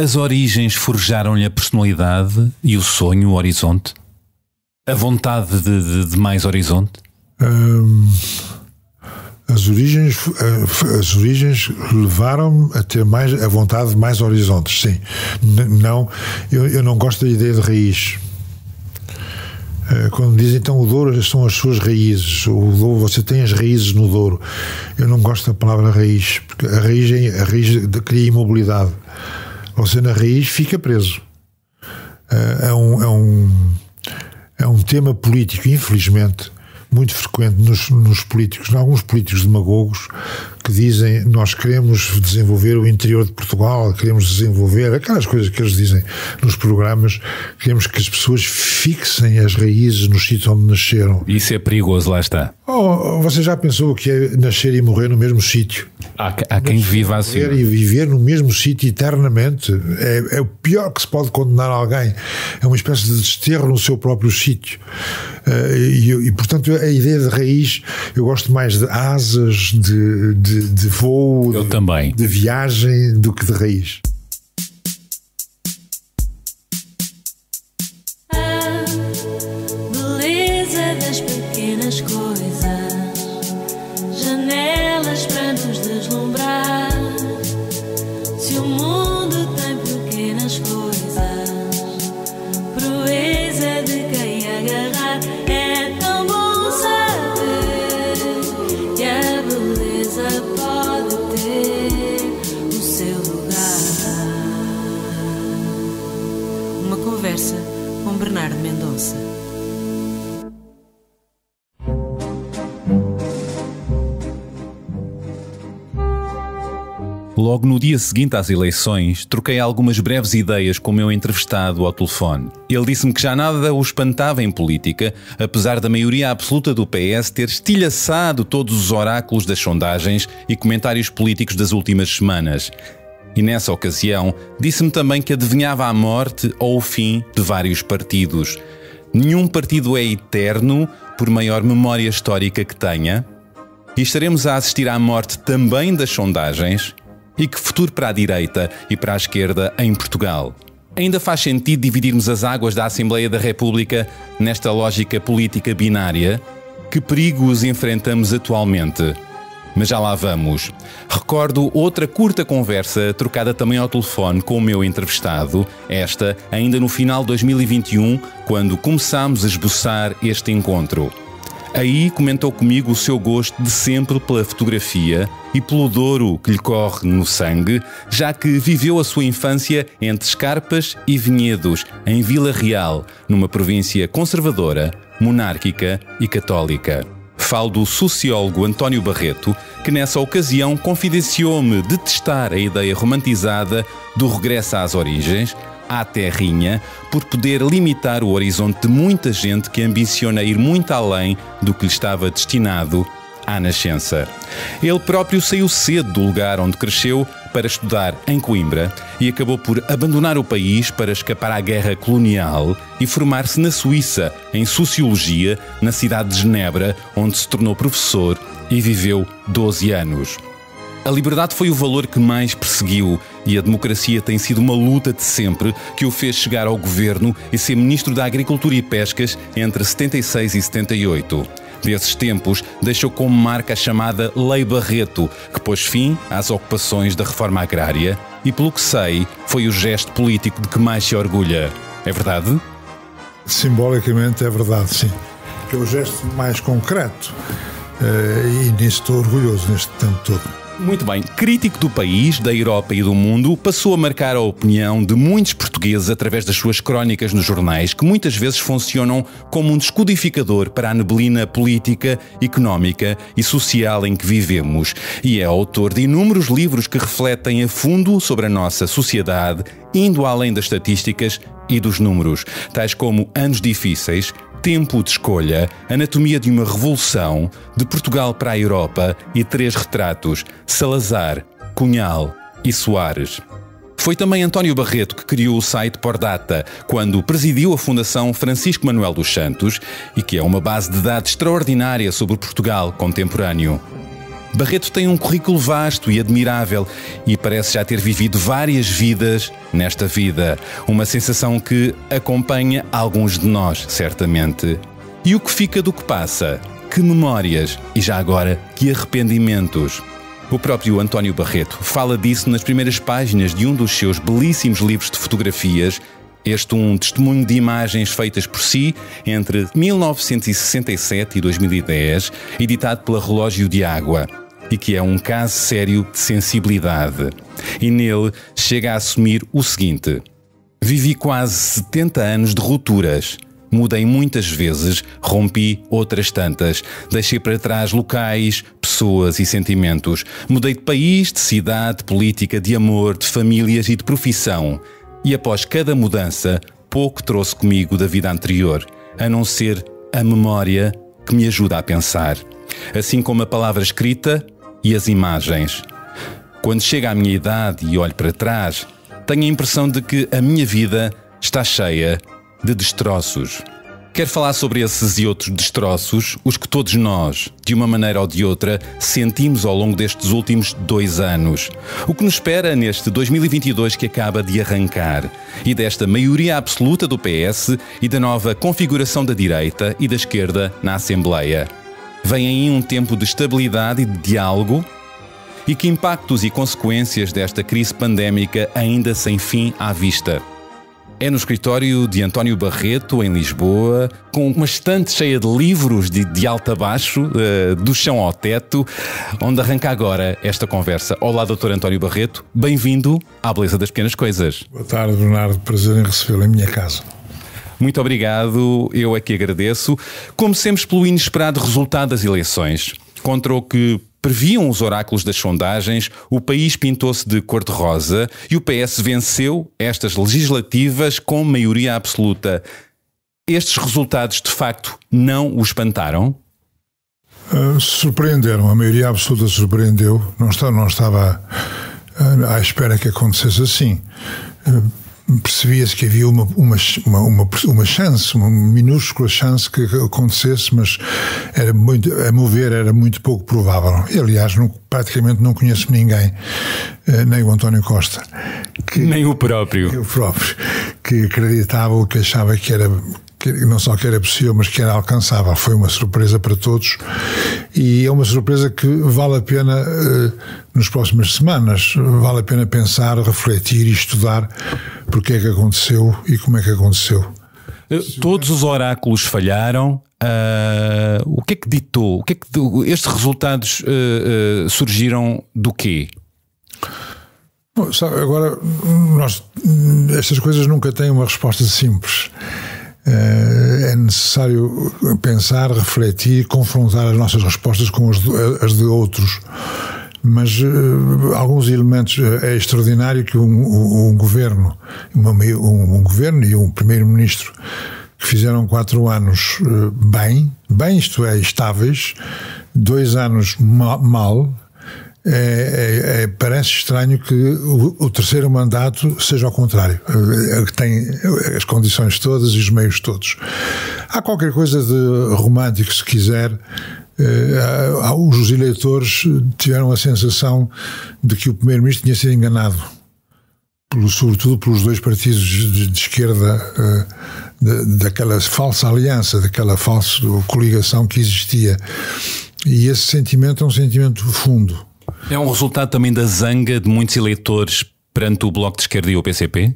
As origens forjaram-lhe a personalidade e o sonho, o horizonte? A vontade de mais horizonte? As origens levaram-me a ter a vontade de mais horizontes, sim. Eu não gosto da ideia de raiz. Quando dizem então o Douro são as suas raízes, o Douro, você tem as raízes no Douro. Eu não gosto da palavra raiz, porque a raiz cria imobilidade. Você na raiz fica preso. É um tema político, infelizmente, muito frequente nos políticos, em alguns políticos demagogos que dizem: nós queremos desenvolver o interior de Portugal, queremos desenvolver aquelas coisas que eles dizem nos programas, queremos que as pessoas fixem as raízes no sítio onde nasceram. Isso é perigoso, lá está. Você já pensou o que é nascer e morrer no mesmo sítio? Há quem viva assim. E viver no mesmo sítio eternamente é o pior que se pode condenar a alguém. É uma espécie de desterro no seu próprio sítio. E portanto, a ideia de raiz, eu gosto mais de asas, de voo, eu também, de viagem, do que de raiz. A beleza das pequenas coisas, janelas para nos deslumbrar. Se o mundo tem pequenas coisas, proeza de quem agarrar. É tão bom saber que a beleza pode ter o seu lugar. Uma conversa com Bernardo Mendonça. Logo no dia seguinte às eleições, troquei algumas breves ideias com o meu entrevistado ao telefone. Ele disse-me que já nada o espantava em política, apesar da maioria absoluta do PS ter estilhaçado todos os oráculos das sondagens e comentários políticos das últimas semanas. E nessa ocasião, disse-me também que adivinhava a morte ou o fim de vários partidos. Nenhum partido é eterno, por maior memória histórica que tenha. E estaremos a assistir à morte também das sondagens. E que futuro para a direita e para a esquerda em Portugal? Ainda faz sentido dividirmos as águas da Assembleia da República nesta lógica política binária? Que perigos enfrentamos atualmente? Mas já lá vamos. Recordo outra curta conversa trocada também ao telefone com o meu entrevistado, esta ainda no final de 2021, quando começámos a esboçar este encontro. Aí comentou comigo o seu gosto de sempre pela fotografia e pelo Douro que lhe corre no sangue, já que viveu a sua infância entre escarpas e vinhedos, em Vila Real, numa província conservadora, monárquica e católica. Falo do sociólogo António Barreto, que nessa ocasião confidenciou-me detestar a ideia romantizada do regresso às origens, à terrinha, por poder limitar o horizonte de muita gente que ambiciona ir muito além do que lhe estava destinado à nascença. Ele próprio saiu cedo do lugar onde cresceu para estudar em Coimbra e acabou por abandonar o país para escapar à guerra colonial e formar-se na Suíça, em Sociologia, na cidade de Genebra, onde se tornou professor e viveu 12 anos. A liberdade foi o valor que mais perseguiu e a democracia tem sido uma luta de sempre que o fez chegar ao governo e ser Ministro da Agricultura e Pescas entre 76 e 78. Desses tempos, deixou como marca a chamada Lei Barreto, que pôs fim às ocupações da reforma agrária e, pelo que sei, foi o gesto político de que mais se orgulha. É verdade? Simbolicamente é verdade, sim. É o gesto mais concreto e nisso estou orgulhoso neste tempo todo. Muito bem, crítico do país, da Europa e do mundo, passou a marcar a opinião de muitos portugueses através das suas crónicas nos jornais, que muitas vezes funcionam como um descodificador para a neblina política, económica e social em que vivemos. E é autor de inúmeros livros que refletem a fundo sobre a nossa sociedade, indo além das estatísticas e dos números, tais como Anos Difíceis, Tempo de Escolha, Anatomia de uma Revolução, De Portugal para a Europa e 3 retratos, Salazar, Cunhal e Soares. Foi também António Barreto que criou o site Pordata, quando presidiu a Fundação Francisco Manuel dos Santos e que é uma base de dados extraordinária sobre Portugal contemporâneo. Barreto tem um currículo vasto e admirável e parece já ter vivido várias vidas nesta vida. Uma sensação que acompanha alguns de nós, certamente. E o que fica do que passa? Que memórias e, já agora, que arrependimentos. O próprio António Barreto fala disso nas primeiras páginas de um dos seus belíssimos livros de fotografias. Este um testemunho de imagens feitas por si entre 1967 e 2010, editado pela Relógio de Água, e que é um caso sério de sensibilidade. E nele chega a assumir o seguinte: vivi quase 70 anos de rupturas. Mudei muitas vezes, rompi outras tantas. Deixei para trás locais, pessoas e sentimentos. Mudei de país, de cidade, de política, de amor, de famílias e de profissão. E após cada mudança, pouco trouxe comigo da vida anterior, a não ser a memória que me ajuda a pensar. Assim como a palavra escrita e as imagens. Quando chego à minha idade e olho para trás, tenho a impressão de que a minha vida está cheia de destroços. Quero falar sobre esses e outros destroços, os que todos nós, de uma maneira ou de outra, sentimos ao longo destes últimos 2 anos. O que nos espera neste 2022 que acaba de arrancar, e desta maioria absoluta do PS e da nova configuração da direita e da esquerda na Assembleia. Vem aí um tempo de estabilidade e de diálogo, e que impactos e consequências desta crise pandémica ainda sem fim à vista. É no escritório de António Barreto, em Lisboa, com uma estante cheia de livros de alto a baixo, do chão ao teto, onde arranca agora esta conversa. Olá, Dr. António Barreto, bem-vindo à Beleza das Pequenas Coisas. Boa tarde, Bernardo, prazer em recebê-lo em minha casa. Muito obrigado, eu é que agradeço. Comecemos pelo inesperado resultado das eleições. Contra o que previam os oráculos das sondagens, o país pintou-se de cor-de-rosa e o PS venceu estas legislativas com maioria absoluta. Estes resultados, de facto, não o espantaram? Surpreenderam, a maioria absoluta surpreendeu. Não estava à espera que acontecesse assim. Percebia-se que havia uma chance, uma minúscula chance que acontecesse, mas era muito, a meu ver, era muito pouco provável. E, aliás, praticamente não conheço ninguém, nem o António Costa. Nem o próprio. Que acreditava ou que achava que era... não só que era possível, mas que era alcançável. Foi uma surpresa para todos e é uma surpresa que vale a pena, nas próximas semanas, vale a pena pensar, refletir e estudar porque é que aconteceu e como é que aconteceu. Todos os oráculos falharam. O que é que ditou? Estes resultados surgiram do quê? Bom, sabe, agora, estas coisas nunca têm uma resposta simples. É necessário pensar, refletir, confrontar as nossas respostas com as de outros. Mas alguns elementos, é extraordinário que um governo e um primeiro-ministro que fizeram 4 anos bem, isto é, estáveis, 2 anos mal. Parece estranho que o terceiro mandato seja ao contrário, que tem as condições todas e os meios todos. Há qualquer coisa de romântico, se quiser. Os eleitores tiveram a sensação de que o primeiro-ministro tinha sido enganado, sobretudo pelos 2 partidos de esquerda, daquela falsa aliança, daquela falsa coligação que existia. E esse sentimento é um sentimento fundo. É um resultado também da zanga de muitos eleitores perante o Bloco de Esquerda e o PCP?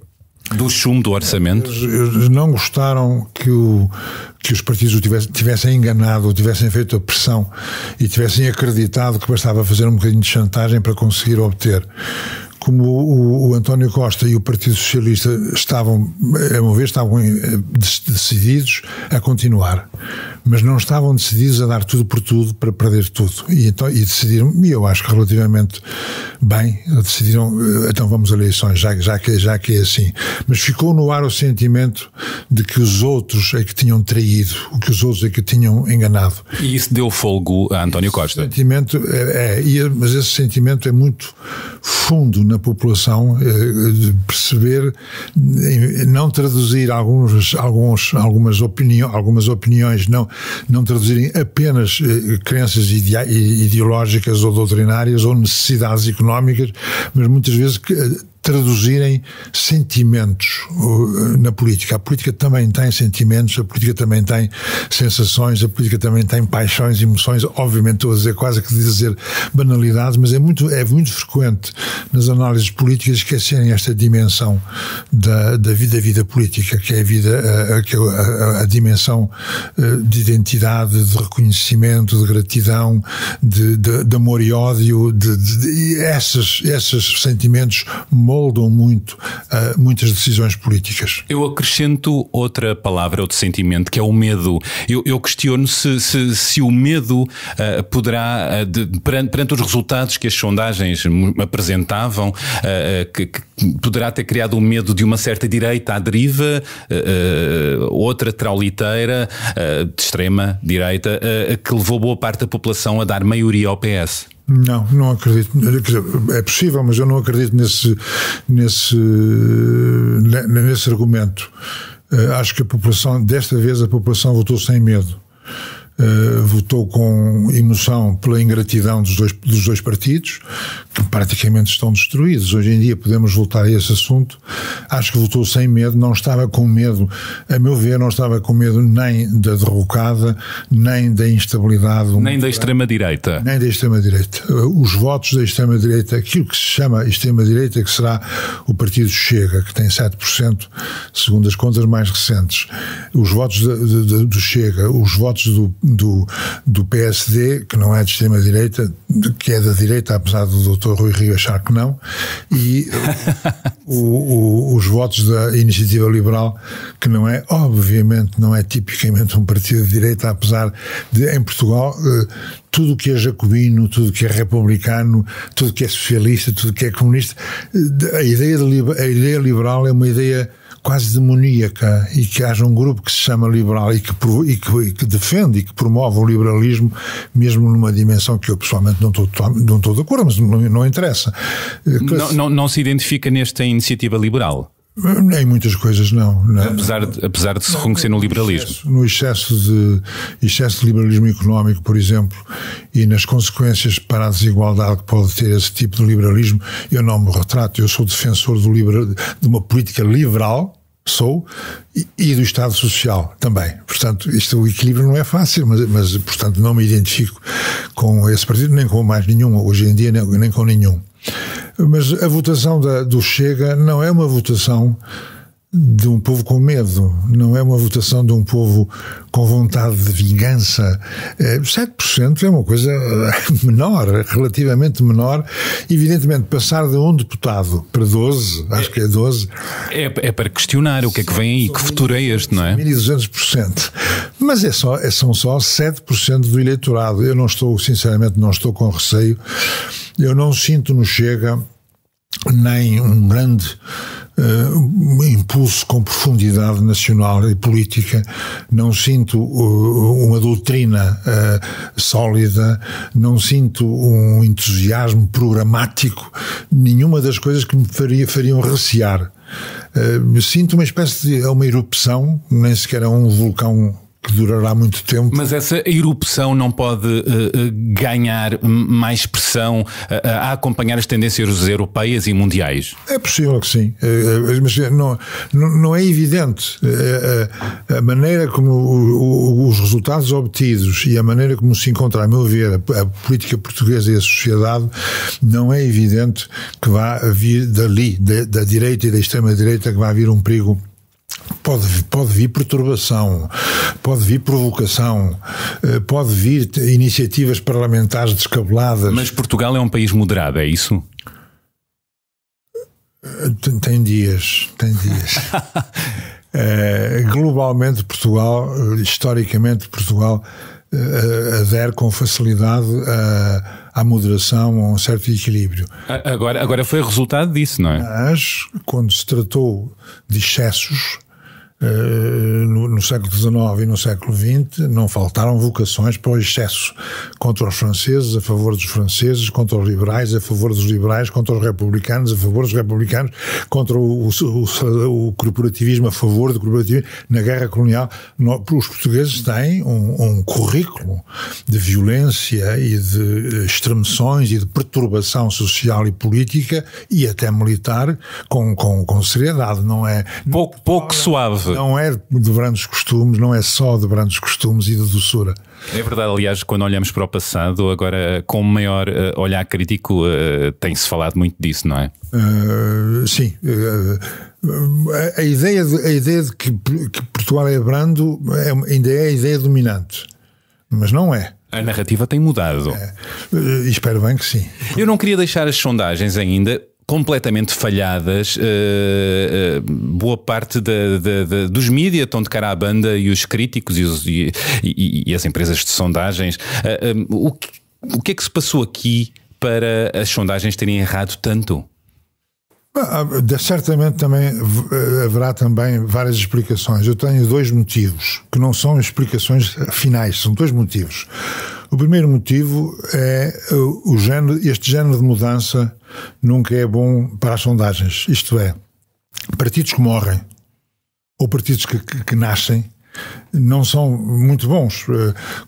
Do chumbo do orçamento? Eles não gostaram que os partidos o tivessem enganado, ou tivessem feito a pressão e tivessem acreditado que bastava fazer um bocadinho de chantagem para conseguir obter. Como o António Costa e o Partido Socialista estavam, a meu ver, estavam decididos a continuar, mas não estavam decididos a dar tudo por tudo para perder tudo. E decidiram, e eu acho que relativamente bem, decidiram, então vamos a eleições, já que é assim. Mas ficou no ar o sentimento de que os outros é que tinham traído, que os outros é que tinham enganado. E isso deu folgo a António Costa? Esse sentimento mas esse sentimento é muito fundo na população, de perceber, não traduzir algumas opiniões, não não traduzirem apenas crenças ideológicas ou doutrinárias ou necessidades económicas, mas muitas vezes traduzirem sentimentos na política. A política também tem sentimentos, a política também tem sensações, a política também tem paixões, emoções. Obviamente estou a dizer quase que dizer banalidades, mas é muito frequente nas análises políticas esquecerem esta dimensão da vida política, que é a dimensão de identidade, de reconhecimento, de gratidão, de amor e ódio, esses sentimentos moldam muitas decisões políticas. Eu acrescento outra palavra, outro sentimento, que é o medo. Eu questiono se o medo poderá, perante os resultados que as sondagens apresentavam, que poderá ter criado o medo de uma certa direita à deriva, outra trauliteira, de extrema direita, que levou boa parte da população a dar maioria ao PS. Não acredito. É possível, mas eu não acredito nesse argumento. Acho que a população, desta vez, a população votou sem medo. Votou com emoção pela ingratidão dos dois partidos, que praticamente estão destruídos. Hoje em dia podemos voltar a esse assunto. Acho que votou sem medo, não estava com medo, a meu ver, não estava com medo nem da derrocada, nem da instabilidade. Nem da extrema-direita. Nem da extrema-direita. Os votos da extrema-direita, aquilo que se chama extrema-direita, que será o partido Chega, que tem 7%, segundo as contas mais recentes. Os votos do Chega, os votos do PSD, que não é de extrema-direita, que é da direita, apesar do Dr. Rui Rio achar que não, e os votos da Iniciativa Liberal, que não é, obviamente, não é tipicamente um partido de direita, apesar de, em Portugal, tudo o que é jacobino, tudo o que é republicano, tudo o que é socialista, tudo o que é comunista, a ideia liberal é uma ideia quase demoníaca, e que haja um grupo que se chama liberal e que defende e que promove o liberalismo, mesmo numa dimensão que eu pessoalmente não estou de acordo, mas não interessa. Não se identifica nesta iniciativa liberal? Em muitas coisas não. Apesar de se reconhecer no liberalismo. No excesso de liberalismo económico, por exemplo, e nas consequências para a desigualdade que pode ter esse tipo de liberalismo, eu não me retrato. Eu sou defensor de uma política liberal, e do Estado Social também. Portanto, o equilíbrio não é fácil, mas portanto não me identifico com esse partido, nem com mais nenhum, hoje em dia nem com nenhum. Mas a votação do Chega não é uma votação de um povo com medo, não é uma votação de um povo com vontade de vingança. 7% é uma coisa menor, relativamente menor. Evidentemente, passar de um deputado para 12, acho que é 12... É para questionar o que é que vem aí, que futuro é este, não é? 1.200%. Mas são só 7% do eleitorado. Eu sinceramente não estou com receio. Eu não sinto no Chega nem um grande impulso com profundidade nacional e política, não sinto uma doutrina sólida, não sinto um entusiasmo programático, nenhuma das coisas que me fariam recear. Sinto uma espécie de uma erupção, nem sequer é um vulcão que durará muito tempo. Mas essa erupção não pode ganhar mais pressão a acompanhar as tendências europeias e mundiais? É possível que sim, mas não é evidente. A maneira como os resultados obtidos e a maneira como se encontra, a meu ver, a política portuguesa e a sociedade, não é evidente que vá vir dali, da direita e da extrema-direita, que vai vir um perigo. Pode vir perturbação, pode vir provocação, pode vir iniciativas parlamentares descabeladas. Mas Portugal é um país moderado, é isso? Tem dias. Globalmente Portugal, historicamente Portugal, adere com facilidade à moderação, a um certo equilíbrio. Agora foi resultado disso, não é? Mas, quando se tratou de excessos, No século XIX e no século XX não faltaram vocações para o excesso, contra os franceses, a favor dos franceses, contra os liberais, a favor dos liberais, contra os republicanos, a favor dos republicanos, contra o corporativismo, a favor do corporativismo. Na guerra colonial, os portugueses têm um currículo de violência e de extremações e de perturbação social e política e até militar com seriedade, não é? Pouco suave. Não é de brandos costumes, não é só de brandos costumes e de doçura. É verdade, aliás, quando olhamos para o passado, agora com maior olhar crítico, tem-se falado muito disso, não é? Sim. A ideia de que Portugal é brando ainda é a ideia dominante, mas não é. A narrativa tem mudado. Espero bem que sim. Eu não queria deixar as sondagens ainda completamente falhadas. Boa parte dos mídias estão de cara à banda, e os críticos e as empresas de sondagens. O que é que se passou aqui para as sondagens terem errado tanto? Certamente também haverá também várias explicações. Eu tenho dois motivos, que não são explicações finais, são dois motivos. O primeiro motivo é este género de mudança nunca é bom para as sondagens. Isto é, partidos que morrem ou partidos que nascem não são muito bons.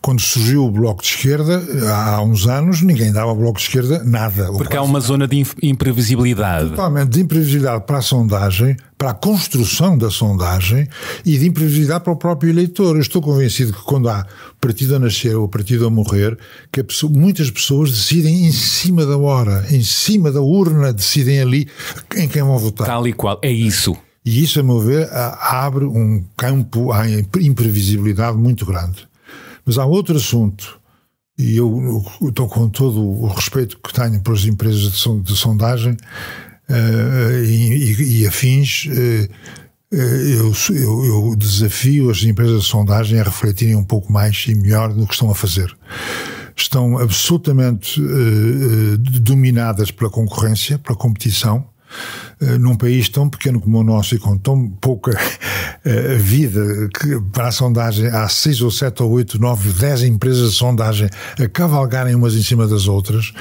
Quando surgiu o Bloco de Esquerda, há uns anos, ninguém dava ao Bloco de Esquerda nada. Porque há uma zona de imprevisibilidade. Totalmente de imprevisibilidade para a sondagem, para a construção da sondagem e de imprevisibilidade para o próprio eleitor. Eu estou convencido que quando há partido a nascer ou partido a morrer, que muitas pessoas decidem em cima da hora, em cima da urna, decidem ali em quem vão votar. Tal e qual, é isso. E isso, a meu ver, abre um campo à imprevisibilidade muito grande. Mas há outro assunto, e eu estou com todo o respeito que tenho para as empresas de sondagem e afins, eu desafio as empresas de sondagem a refletirem um pouco mais e melhor no que estão a fazer. Estão absolutamente dominadas pela concorrência, pela competição, num país tão pequeno como o nosso e com tão pouca vida, que para a sondagem há 6 ou 7 ou 8, 9, 10 empresas de sondagem a cavalgarem umas em cima das outras,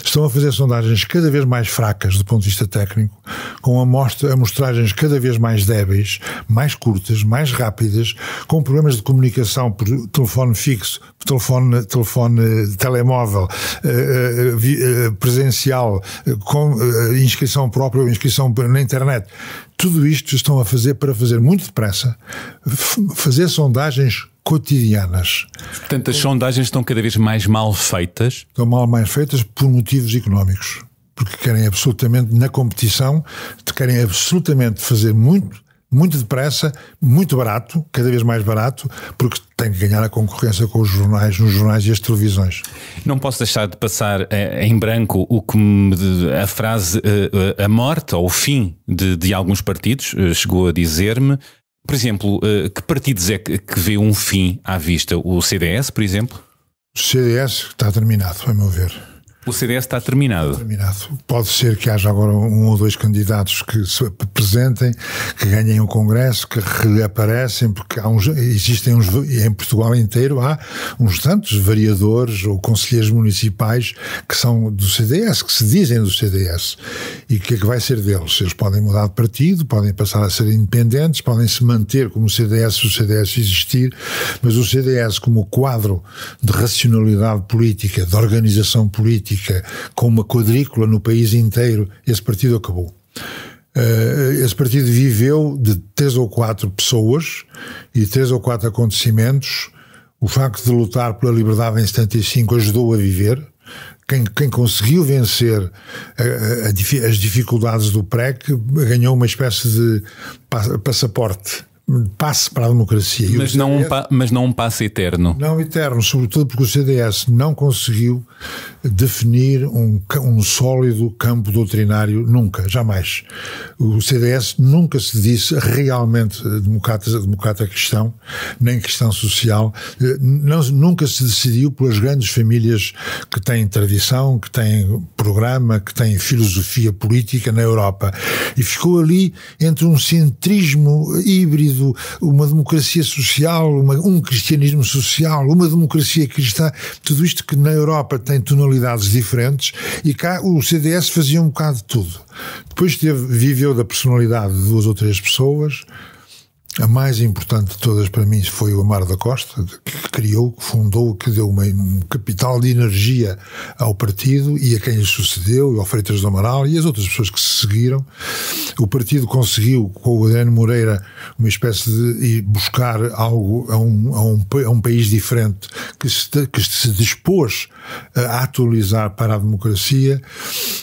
estão a fazer sondagens cada vez mais fracas do ponto de vista técnico, com amostragens cada vez mais débeis, mais curtas, mais rápidas, com problemas de comunicação por telefone fixo, telefone telemóvel, presencial, com inscrição própria ou inscrição na internet. Tudo isto estão a fazer para fazer muito depressa, fazer sondagens cotidianas. Portanto, as sondagens estão cada vez mais mal feitas? Estão mal feitas por motivos económicos. Porque querem absolutamente, na competição, querem absolutamente fazer muito depressa, muito barato, cada vez mais barato, porque tem que ganhar a concorrência com os jornais, nos jornais e as televisões. Não posso deixar de passar em branco a frase a morte ou o fim de alguns partidos. Chegou a dizer-me, por exemplo, que partidos é que vê um fim à vista? O CDS, por exemplo? O CDS está terminado, a meu ver. O CDS está terminado. Pode ser que haja agora 1 ou 2 candidatos que se apresentem, que ganhem o Congresso, que reaparecem, porque existem em Portugal inteiro há uns tantos vereadores ou conselheiros municipais que são do CDS, que se dizem do CDS. E o que é que vai ser deles? Eles podem mudar de partido, podem passar a ser independentes, podem se manter como CDS se o CDS existir, mas o CDS como quadro de racionalidade política, de organização política, com uma quadrícula no país inteiro, esse partido acabou. Esse partido viveu de 3 ou 4 pessoas e 3 ou 4 acontecimentos. O facto de lutar pela liberdade em 75 ajudou a viver. Quem conseguiu vencer as dificuldades do PREC ganhou uma espécie de passaporte, passe para a democracia. Mas não um passe eterno. Não eterno, sobretudo porque o CDS não conseguiu definir um sólido campo doutrinário, nunca, jamais. O CDS nunca se disse realmente democrata cristão, nem cristão social, nunca se decidiu pelas grandes famílias que têm tradição, que têm programa, que têm filosofia política na Europa, e ficou ali entre um centrismo híbrido partido, uma democracia social, um cristianismo social, uma democracia cristã, tudo isto que na Europa tem tonalidades diferentes, e cá o CDS fazia um bocado de tudo. Depois viveu da personalidade de 2 ou 3 pessoas. A mais importante de todas para mim foi o Amaro da Costa, que criou, que fundou, que deu um capital de energia ao partido e a quem lhe sucedeu, e ao Freitas do Amaral e as outras pessoas que se seguiram. O partido conseguiu, com o Adriano Moreira, uma espécie de ir buscar algo a um país diferente, que se dispôs a atualizar para a democracia.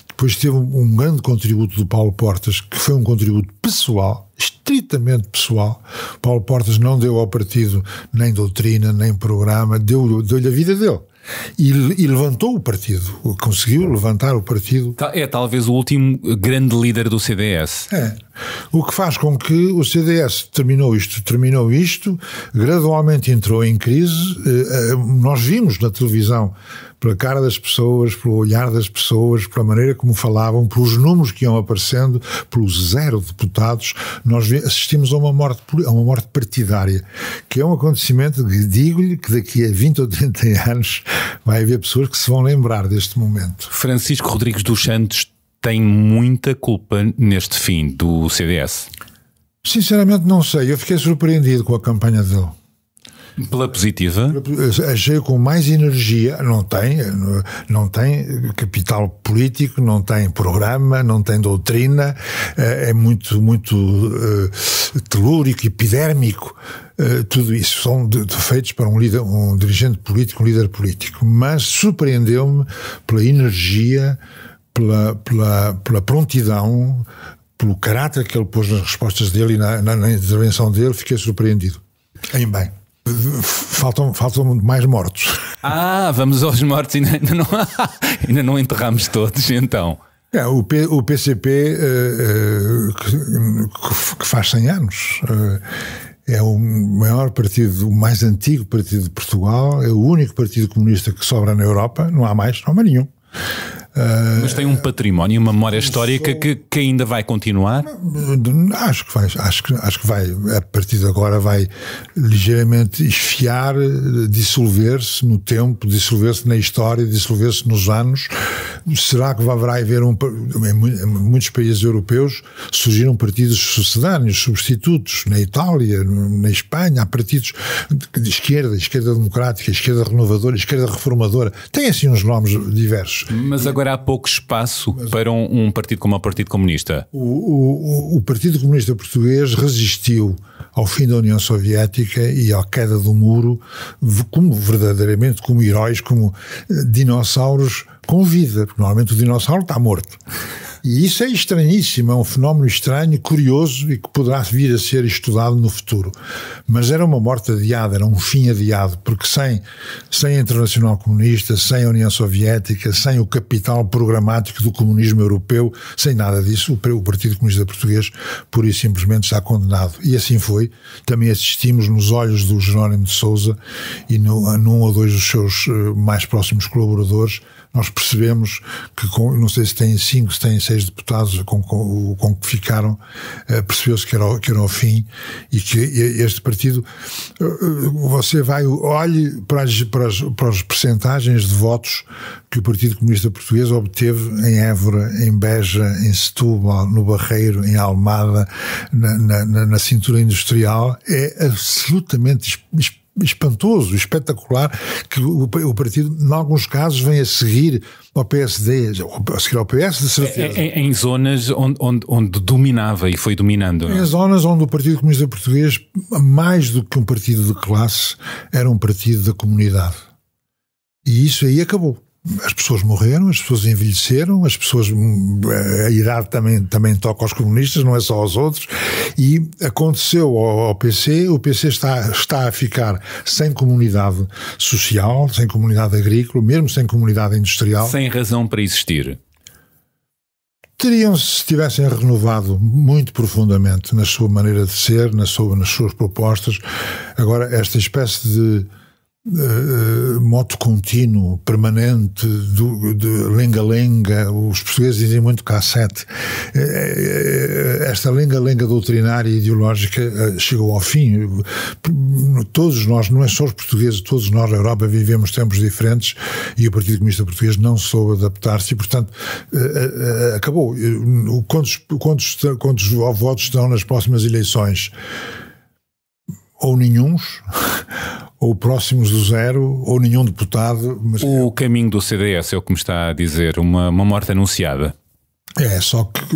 Depois teve um grande contributo do Paulo Portas, que foi um contributo pessoal, estritamente pessoal. Paulo Portas não deu ao partido nem doutrina, nem programa, deu-lhe a vida dele. E levantou o partido, conseguiu levantar o partido. É talvez o último grande líder do CDS. É. O que faz com que o CDS terminou isto, gradualmente entrou em crise. Nós vimos na televisão, pela cara das pessoas, pelo olhar das pessoas, pela maneira como falavam, pelos números que iam aparecendo, pelos 0 deputados, nós assistimos a uma morte partidária, que é um acontecimento que digo-lhe que daqui a 20 ou 30 anos vai haver pessoas que se vão lembrar deste momento. Francisco Rodrigues dos Santos tem muita culpa neste fim do CDS? Sinceramente não sei, eu fiquei surpreendido com a campanha dele. Pela positiva? Achei com mais energia. Não tem capital político, não tem programa, não tem doutrina, é muito telúrico, epidérmico. Tudo isso são defeitos para um dirigente político, um líder político. Mas surpreendeu-me pela energia, pela prontidão, pelo caráter que ele pôs nas respostas dele e na intervenção dele. Fiquei surpreendido. Em bem. Faltam mais mortos. Vamos aos mortos. Ainda não enterramos todos, então. O PCP, que faz 100 anos, é o maior partido, o mais antigo partido de Portugal, é o único partido comunista que sobra na Europa, não há mais nenhum. Mas tem um património, uma memória histórica que ainda vai continuar? Acho que vai, a partir de agora vai ligeiramente esfiar, dissolver-se no tempo, dissolver-se na história, dissolver-se nos anos. Será que vai haver em muitos países europeus surgiram partidos sucedâneos, substitutos, na Itália, na Espanha, há partidos de esquerda democrática, esquerda renovadora, esquerda reformadora, tem assim uns nomes diversos. Mas agora há pouco espaço para um partido como o Partido Comunista. O Partido Comunista Português resistiu ao fim da União Soviética e à queda do muro verdadeiramente como heróis, como dinossauros com vida, porque normalmente o dinossauro está morto. E isso é estranhíssimo, é um fenómeno estranho, curioso e que poderá vir a ser estudado no futuro. Mas era uma morte adiada, era um fim adiado, porque sem a Internacional Comunista, sem a União Soviética, sem o capital programático do comunismo europeu, sem nada disso, o Partido Comunista Português pura e simplesmente está condenado. E assim foi. Também assistimos nos olhos do Jerónimo de Sousa e num ou dois dos seus mais próximos colaboradores. Nós percebemos que, não sei se têm 5, se têm 6 deputados com que ficaram, percebeu-se que era o fim, e que este partido, você olhe para as percentagens de votos que o Partido Comunista Português obteve em Évora, em Beja, em Setúbal, no Barreiro, em Almada, na cintura industrial, é absolutamente espantoso, espetacular, que o partido, em alguns casos, vem a seguir ao PSD, a seguir ao PS, de certeza. Em zonas onde dominava e foi dominando. Em zonas onde o Partido Comunista Português, mais do que um partido de classe, era um partido da comunidade. E isso aí acabou. As pessoas morreram, as pessoas envelheceram, a idade também toca aos comunistas, não é só aos outros, e aconteceu ao PC, o PC está a ficar sem comunidade social, sem comunidade agrícola, mesmo sem comunidade industrial. Sem razão para existir. Teriam, se tivessem renovado muito profundamente na sua maneira de ser, nas suas propostas. Agora, esta espécie moto contínuo, permanente, de lenga-lenga. Os portugueses dizem muito cassete. Esta lenga-lenga doutrinária e ideológica chegou ao fim. Todos nós, não é só os portugueses, todos nós na Europa vivemos tempos diferentes e o Partido Comunista Português não soube adaptar-se e, portanto, acabou. Quantos votos estão nas próximas eleições? Ou nenhuns, ou próximos do zero, ou nenhum deputado. Mas o caminho do CDS é o que me está a dizer, uma morte anunciada.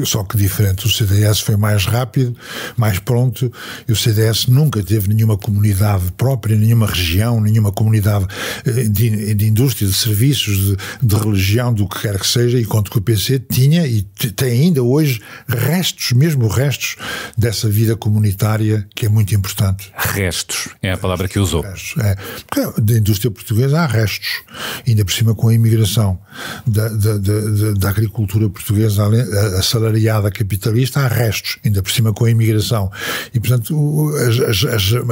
Só que diferente. O CDS foi mais rápido, mais pronto, e o CDS nunca teve nenhuma comunidade própria, nenhuma região, nenhuma comunidade de indústria, de serviços, de religião, do que quer que seja, enquanto que o PC tinha e tem ainda hoje restos dessa vida comunitária que é muito importante. Restos, é a palavra que usou. Porque da indústria portuguesa há restos, ainda por cima com a imigração da agricultura portuguesa assalariada capitalista, há restos, ainda por cima com a imigração. E, portanto,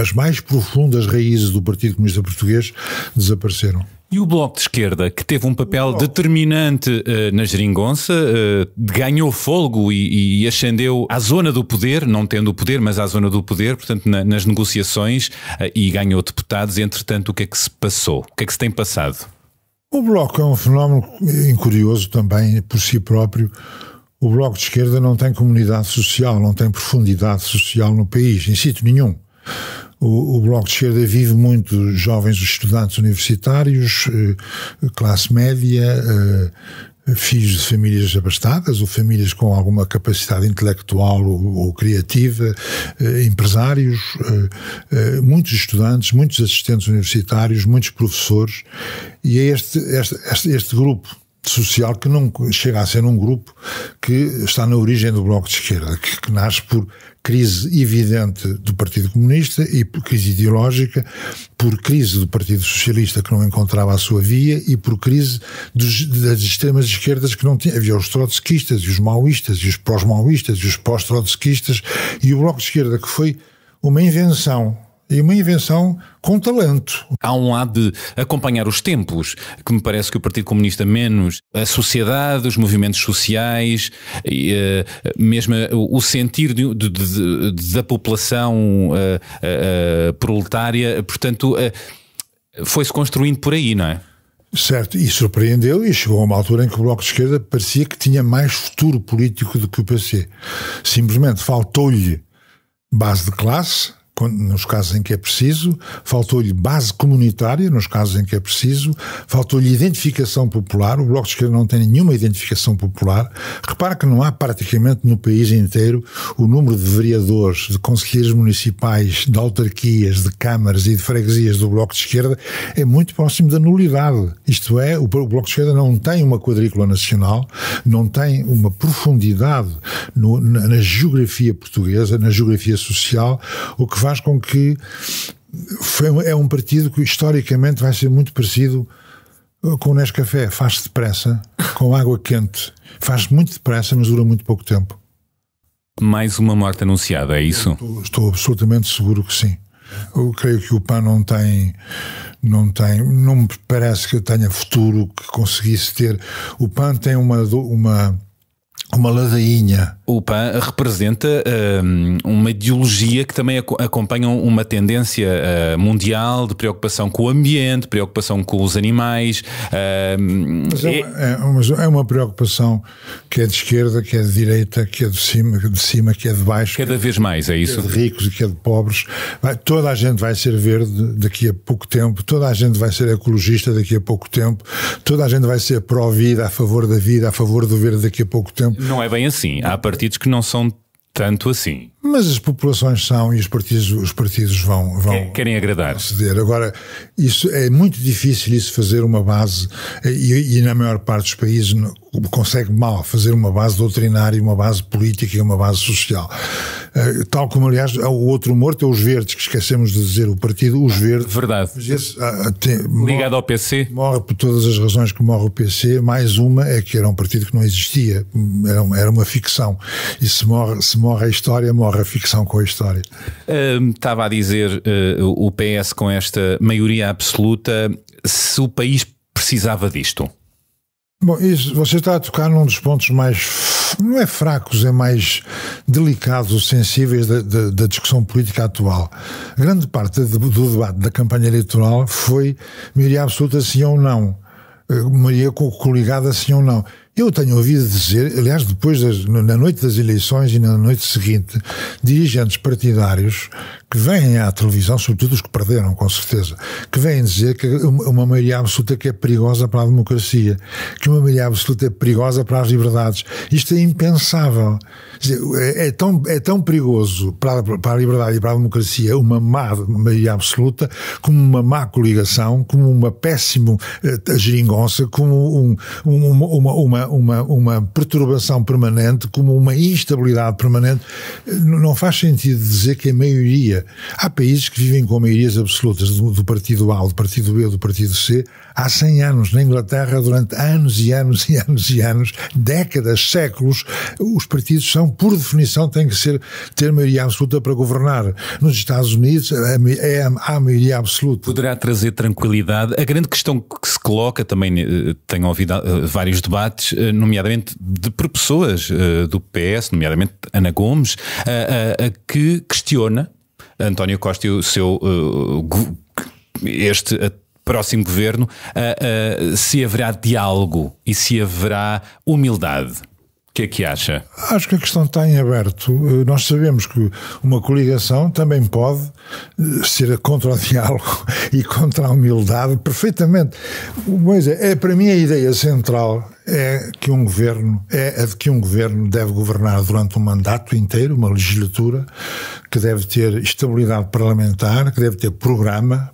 as mais profundas raízes do Partido Comunista Português desapareceram. E o Bloco de Esquerda, que teve um papel determinante na geringonça, ganhou fôlego e ascendeu à zona do poder, não tendo o poder, mas à zona do poder, portanto, nas negociações, e ganhou deputados. Entretanto, o que é que se passou? O que é que se tem passado? O Bloco é um fenómeno curioso também por si próprio. O Bloco de Esquerda não tem comunidade social, não tem profundidade social no país, em sítio nenhum. O Bloco de Esquerda vive muito jovens estudantes universitários, classe média, filhos de famílias abastadas ou famílias com alguma capacidade intelectual ou criativa, empresários, muitos estudantes, muitos assistentes universitários, muitos professores, e é este grupo social que não chega a ser um grupo que está na origem do Bloco de Esquerda, que nasce por crise evidente do Partido Comunista e por crise ideológica, por crise do Partido Socialista que não encontrava a sua via e por crise das extremas esquerdas que não tinha. Havia os trotskistas e os maoístas e os pós-maoístas e os pós-trotskistas e o Bloco de Esquerda, que foi uma invenção. E uma invenção com talento. Há um lado de acompanhar os tempos, que me parece que o Partido Comunista menos, a sociedade, os movimentos sociais, mesmo o sentir da população proletária, portanto, foi-se construindo por aí, não é? Certo, e surpreendeu, e chegou a uma altura em que o Bloco de Esquerda parecia que tinha mais futuro político do que o PC. Simplesmente faltou-lhe base de classe, nos casos em que é preciso, faltou-lhe base comunitária, nos casos em que é preciso, faltou-lhe identificação popular. O Bloco de Esquerda não tem nenhuma identificação popular. Repara que não há praticamente no país inteiro o número de vereadores, de conselheiros municipais, de autarquias, de câmaras e de freguesias do Bloco de Esquerda é muito próximo da nulidade. Isto é, o Bloco de Esquerda não tem uma quadrícula nacional, não tem uma profundidade na geografia portuguesa, na geografia social, o que faz com que é um partido que historicamente vai ser muito parecido com o Nescafé. Faz-se depressa, com água quente. Faz-se muito depressa, mas dura muito pouco tempo. Mais uma morte anunciada, é isso? Estou absolutamente seguro que sim. Eu creio que o PAN não me parece que tenha futuro, que conseguisse ter. O PAN tem uma ladainha. O PAN representa uma ideologia que também acompanha uma tendência mundial de preocupação com o ambiente, preocupação com os animais. Mas é uma preocupação que é de esquerda, que é de direita, que é de cima, que é de baixo. Cada vez mais, é isso? Que é de ricos e que é de pobres. Toda a gente vai ser verde daqui a pouco tempo, toda a gente vai ser ecologista daqui a pouco tempo, toda a gente vai ser pró-vida, a favor da vida, a favor do verde daqui a pouco tempo. Não é bem assim. Há partidos que não são tanto assim. Mas as populações são e os partidos vão querem agradar. Ceder. Agora, isso é muito difícil fazer uma base e na maior parte dos países consegue mal fazer uma base doutrinária, uma base política e uma base social. Tal como, aliás, o outro morto é os Verdes, que esquecemos de dizer, o partido Os Verdes. Verdade. Ligado ao PC. Morre por todas as razões que morre o PC, mais uma é que era um partido que não existia, era uma ficção. E se morre a história, morre morre a ficção com a história. Estava a dizer o PS com esta maioria absoluta, se o país precisava disto. Bom, isso, você está a tocar num dos pontos mais, não é fracos, é mais delicados ou sensíveis da discussão política atual. Grande parte do debate da campanha eleitoral foi maioria absoluta sim ou não, maioria coligada sim ou não. Eu tenho ouvido dizer, aliás, depois na noite das eleições e na noite seguinte, dirigentes partidários que vêm à televisão, sobretudo os que perderam, com certeza, que vêm dizer que uma maioria absoluta que é perigosa para a democracia, que uma maioria absoluta é perigosa para as liberdades. Isto é impensável. É tão perigoso para a liberdade e para a democracia uma má maioria absoluta, como uma má coligação, como uma péssima geringonça, como uma perturbação permanente, como uma instabilidade permanente. Não faz sentido dizer que a maioria... Há países que vivem com maiorias absolutas do partido A, do partido B, do partido C, há 100 anos. Na Inglaterra, durante anos e anos e anos e anos, décadas, séculos, os partidos são, por definição, têm que ter maioria absoluta para governar. Nos Estados Unidos há maioria absoluta. Poderá trazer tranquilidade. A grande questão que se coloca, também tenho ouvido vários debates, nomeadamente por pessoas do PS, nomeadamente Ana Gomes, que questiona António Costa e o seu próximo governo, se haverá diálogo e se haverá humildade. O que é que acha? Acho que a questão está em aberto. Nós sabemos que uma coligação também pode ser contra o diálogo e contra a humildade perfeitamente. Mas para mim a ideia central é que um governo deve governar durante um mandato inteiro, uma legislatura, que deve ter estabilidade parlamentar, que deve ter programa,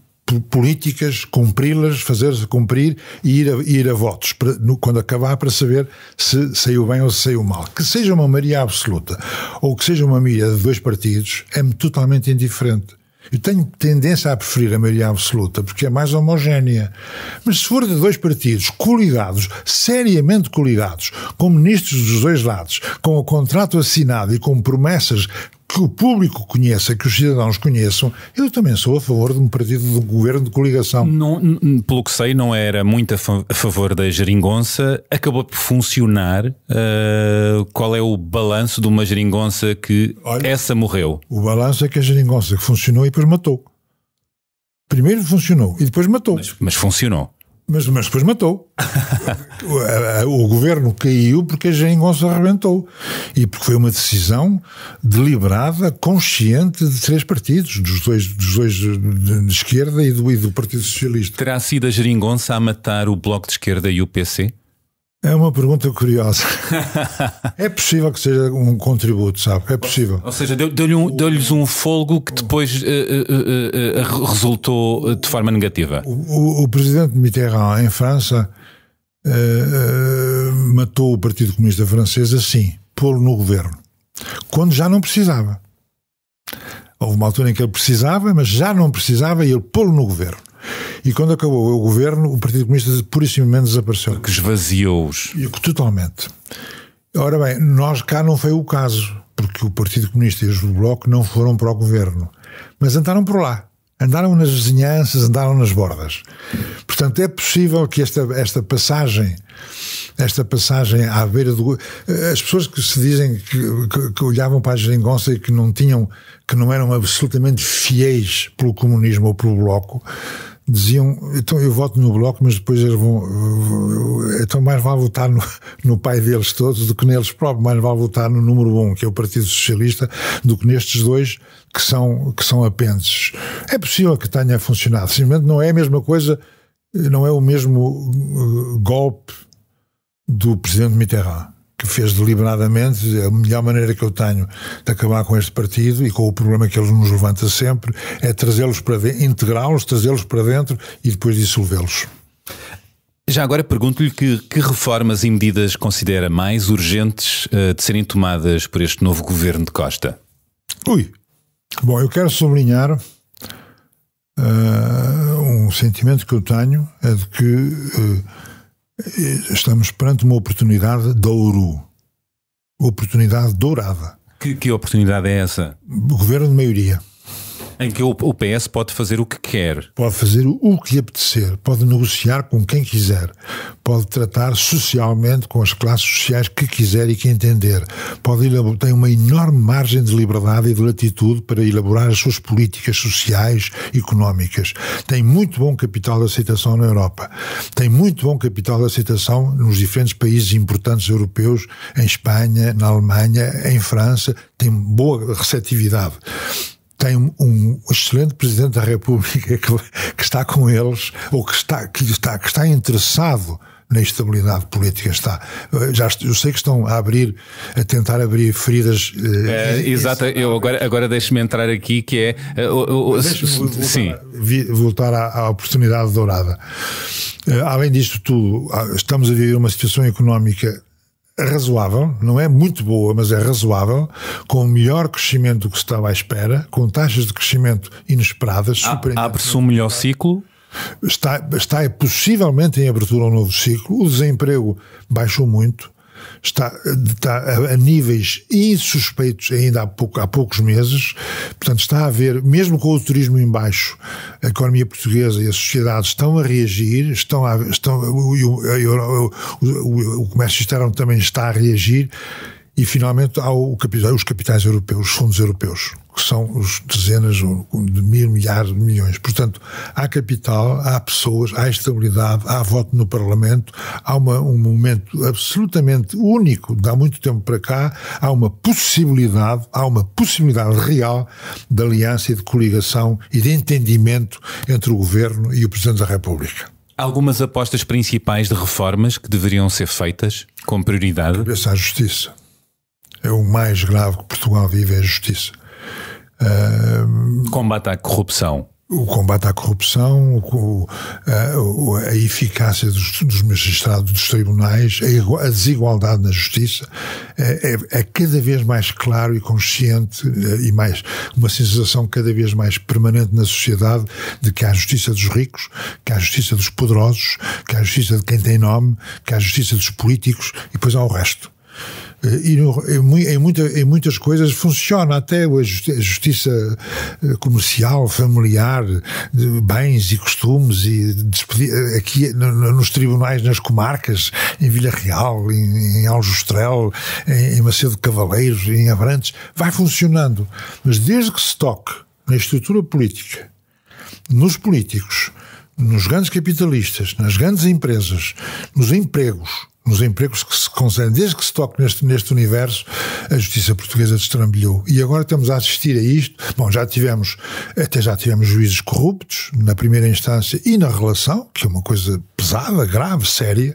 políticas, cumpri-las, fazer-se cumprir e ir a votos quando acabar, para saber se saiu bem ou se saiu mal. Que seja uma maioria absoluta ou que seja uma maioria de 2 partidos é-me totalmente indiferente. Eu tenho tendência a preferir a maioria absoluta porque é mais homogénea. Mas se for de 2 partidos coligados, seriamente coligados, com ministros dos 2 lados, com o contrato assinado e com promessas que o público conheça, que os cidadãos conheçam, eu também sou a favor de um partido de governo de coligação. Não, pelo que sei, não era muito a favor da geringonça. Acabou por funcionar. Qual é o balanço de uma geringonça que essa morreu? O balanço é que a geringonça que funcionou e depois matou. Primeiro funcionou e depois matou. Mas funcionou. Mas depois matou. O governo caiu porque a geringonça arrebentou. E porque foi uma decisão deliberada, consciente de 3 partidos, dos dois de esquerda e do Partido Socialista. Terá sido a geringonça a matar o Bloco de Esquerda e o PC? É uma pergunta curiosa. É possível que seja um contributo, sabe? É possível. Ou seja, deu-lhes um fôlego que depois resultou de forma negativa. O presidente Mitterrand, em França, matou o Partido Comunista Francês assim, pô-lo no governo, quando já não precisava. Houve uma altura em que ele precisava, mas já não precisava, e ele pô-lo no governo. E quando acabou o governo, o Partido Comunista purissimamente desapareceu. Que esvaziou-os. Totalmente. Ora bem, nós cá não foi o caso, porque o Partido Comunista e os do Bloco não foram para o governo, mas andaram por lá. Andaram nas vizinhanças, andaram nas bordas. Portanto, é possível que esta passagem à beira do... As pessoas que se dizem que olhavam para a geringonça e que não eram absolutamente fiéis pelo comunismo ou pelo Bloco, diziam, então eu voto no Bloco, mas depois eles vão... Então mais vale votar no pai deles todos do que neles próprios, mais vale votar no número 1, que é o Partido Socialista, do que nestes 2 que são apêndices. É possível que tenha funcionado, simplesmente não é a mesma coisa, não é o mesmo golpe do presidente Mitterrand, que fez deliberadamente. A melhor maneira que eu tenho de acabar com este partido e com o problema que ele nos levanta sempre é trazê-los para dentro, integrá-los, trazê-los para dentro e depois dissolvê-los. Já agora pergunto-lhe que reformas e medidas considera mais urgentes de serem tomadas por este novo governo de Costa? Bom, eu quero sublinhar um sentimento que eu tenho, é de que estamos perante uma oportunidade de ouro, oportunidade dourada. Que oportunidade é essa? O governo de maioria. Em que o PS pode fazer o que quer. Pode fazer o que lhe apetecer, pode negociar com quem quiser, pode tratar socialmente com as classes sociais que quiser e que entender. Tem uma enorme margem de liberdade e de latitude para elaborar as suas políticas sociais e económicas. Tem muito bom capital de aceitação na Europa. Tem muito bom capital de aceitação nos diferentes países importantes europeus, em Espanha, na Alemanha, em França. Tem boa receptividade. Tem um excelente Presidente da República que está com eles, ou que está interessado na estabilidade política. Eu sei que estão a tentar abrir feridas. Exato, eu agora deixe-me entrar aqui, que é. Voltar à oportunidade dourada. Além disto tudo, estamos a viver uma situação económica razoável, não é muito boa, mas é razoável, com o melhor crescimento do que se estava à espera, com taxas de crescimento inesperadas. Abre-se um melhor ciclo? Está possivelmente em abertura um novo ciclo. O desemprego baixou muito, está a níveis insuspeitos ainda há poucos meses. Portanto, está a haver, mesmo com o turismo em baixo, a economia portuguesa e a sociedade estão a reagir, o comércio externo também está a reagir. E finalmente há os capitais europeus, os fundos europeus, que são os dezenas de milhares de milhões. Portanto, há capital, há pessoas, há estabilidade, há voto no Parlamento, há um momento absolutamente único, de há muito tempo para cá, há uma possibilidade real de aliança e de coligação e de entendimento entre o Governo e o Presidente da República. Algumas apostas principais de reformas que deveriam ser feitas com prioridade? Cabeça à justiça. É o mais grave que Portugal vive, é a justiça. Combate à corrupção. O combate à corrupção, a eficácia dos magistrados, dos tribunais, a desigualdade na justiça é cada vez mais claro e consciente, e uma sensação cada vez mais permanente na sociedade de que há a justiça dos ricos, que há a justiça dos poderosos, que há a justiça de quem tem nome, que há a justiça dos políticos e depois há o resto. E em muitas coisas funciona até a justiça comercial, familiar, de bens e costumes, e aqui nos tribunais, nas comarcas, em Vila Real, em Aljustrel, em Macedo de Cavaleiros, em Abrantes, vai funcionando. Mas desde que se toque na estrutura política, nos políticos, nos grandes capitalistas, nas grandes empresas, nos empregos que se concedem, desde que se toque neste universo, a justiça portuguesa destrambilhou. E agora estamos a assistir a isto. Bom, já tivemos juízes corruptos na primeira instância e na relação, que é uma coisa pesada, grave, séria,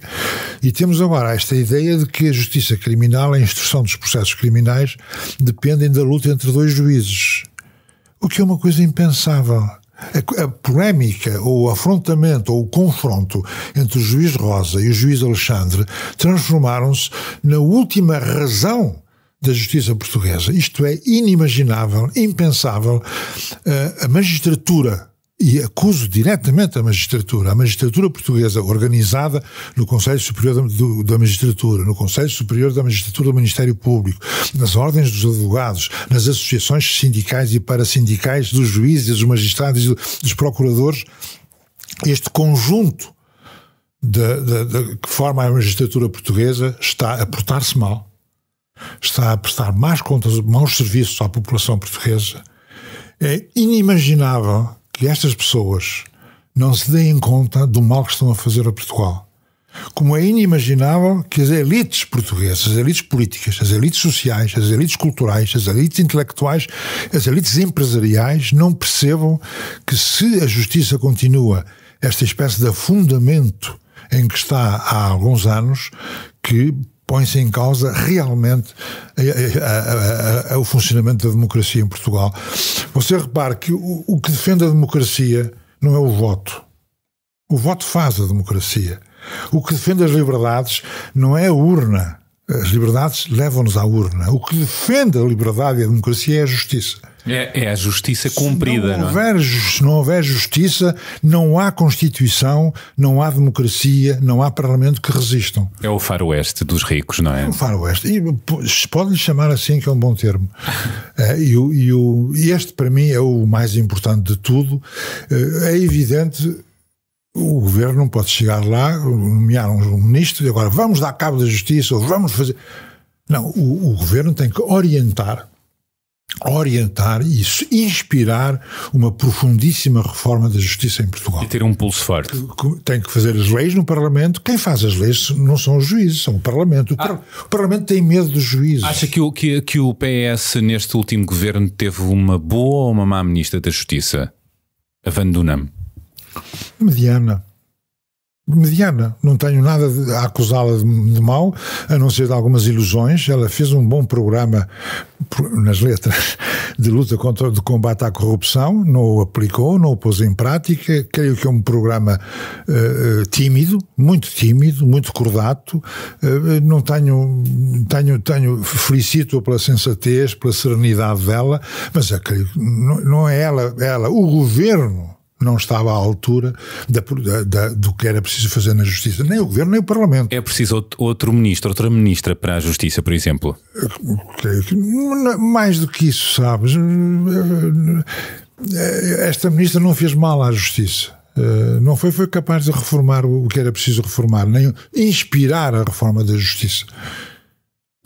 e temos agora esta ideia de que a justiça criminal, a instrução dos processos criminais, dependem da luta entre dois juízes. O que é uma coisa impensável. A polémica, ou o afrontamento, ou o confronto entre o juiz Rosa e o juiz Alexandre transformaram-se na última razão da justiça portuguesa. Isto é inimaginável, impensável. A magistratura, e acuso diretamente a magistratura portuguesa organizada no Conselho Superior da Magistratura, no Conselho Superior da Magistratura do Ministério Público, nas ordens dos advogados, nas associações sindicais e parasindicais dos juízes, dos magistrados e dos procuradores, este conjunto que forma a magistratura portuguesa está a portar-se mal, está a prestar maus serviços à população portuguesa. É inimaginável que estas pessoas não se deem conta do mal que estão a fazer a Portugal. Como é inimaginável que as elites portuguesas, as elites políticas, as elites sociais, as elites culturais, as elites intelectuais, as elites empresariais não percebam que, se a justiça continua esta espécie de afundamento em que está há alguns anos, que põe-se em causa realmente o funcionamento da democracia em Portugal. Você repare que o que defende a democracia não é o voto. O voto faz a democracia. O que defende as liberdades não é a urna. As liberdades levam-nos à urna. O que defende a liberdade e a democracia é a justiça. É a justiça cumprida, não é? Se não houver justiça, não há Constituição, não há democracia, não há Parlamento que resistam. É o faroeste dos ricos, não é? É o faroeste. E pode-lhe chamar assim, que é um bom termo. E este, para mim, é o mais importante de tudo. É evidente... O governo não pode chegar lá, nomear um ministro e agora vamos dar cabo da justiça ou vamos fazer... Não, o governo tem que orientar e inspirar uma profundíssima reforma da justiça em Portugal. E ter um pulso forte. Tem que fazer as leis no Parlamento. Quem faz as leis não são os juízes, são o Parlamento. O Parlamento tem medo dos juízes. Acha que o PS neste último governo teve uma boa ou uma má ministra da Justiça? A Van Dunham? Mediana. Não tenho nada a acusá-la de mal, a não ser de algumas ilusões. Ela fez um bom programa nas letras de luta de combate à corrupção, não o aplicou, não o pôs em prática. Creio que é um programa tímido, muito cordato. Não felicito-a pela sensatez, pela serenidade dela, mas eu creio que não é ela, o governo não estava à altura do que era preciso fazer na Justiça. Nem o Governo, nem o Parlamento. É preciso outro ministro, outra ministra para a Justiça, por exemplo? Creio que mais do que isso, sabes? Esta ministra não fez mal à Justiça. Não foi capaz de reformar o que era preciso reformar, nem inspirar a reforma da Justiça.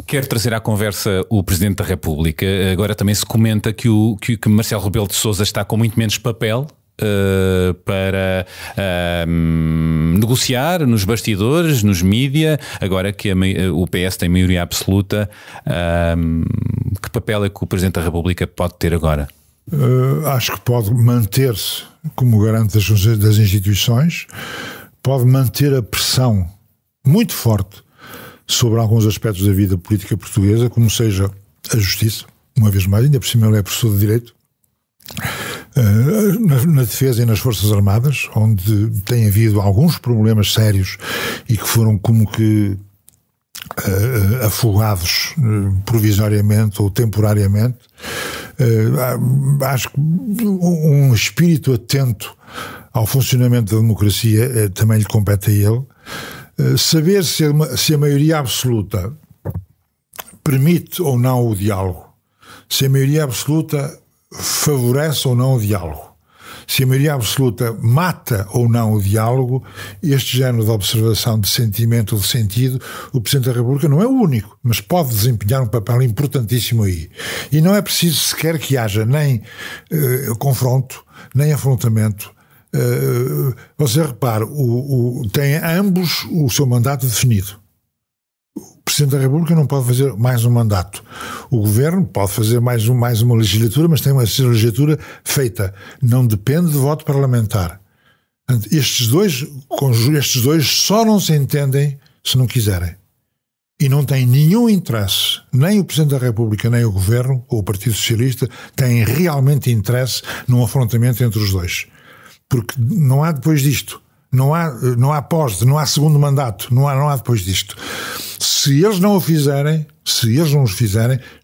Quero trazer à conversa o Presidente da República. Agora também se comenta que Marcelo Rebelo de Sousa está com muito menos papel para negociar nos bastidores, nos mídia, agora que o PS tem maioria absoluta. Que papel é que o Presidente da República pode ter agora? Acho que pode manter-se como garante das instituições, pode manter a pressão muito forte sobre alguns aspectos da vida política portuguesa, como seja a justiça, uma vez mais, ainda por cima ele é professor de Direito, na defesa e nas Forças Armadas, onde tem havido alguns problemas sérios e que foram como que afogados provisoriamente ou temporariamente. Acho que um espírito atento ao funcionamento da democracia também lhe compete a ele. Saber se a maioria absoluta permite ou não o diálogo, se a maioria absoluta favorece ou não o diálogo, se a maioria absoluta mata ou não o diálogo, este género de observação de sentimento ou de sentido, o Presidente da República não é o único, mas pode desempenhar um papel importantíssimo aí. E não é preciso sequer que haja nem confronto, nem afrontamento. Você repare, tem ambos o seu mandato definido. O Presidente da República não pode fazer mais um mandato. O Governo pode fazer mais uma legislatura, mas tem uma legislatura feita. Não depende de voto parlamentar. Estes dois só não se entendem se não quiserem. E não tem nenhum interesse, nem o Presidente da República, nem o Governo, ou o Partido Socialista, têm realmente interesse num afrontamento entre os dois. Porque não há depois disto. Não há pós, não há segundo mandato, não há depois disto. Se eles não os fizerem,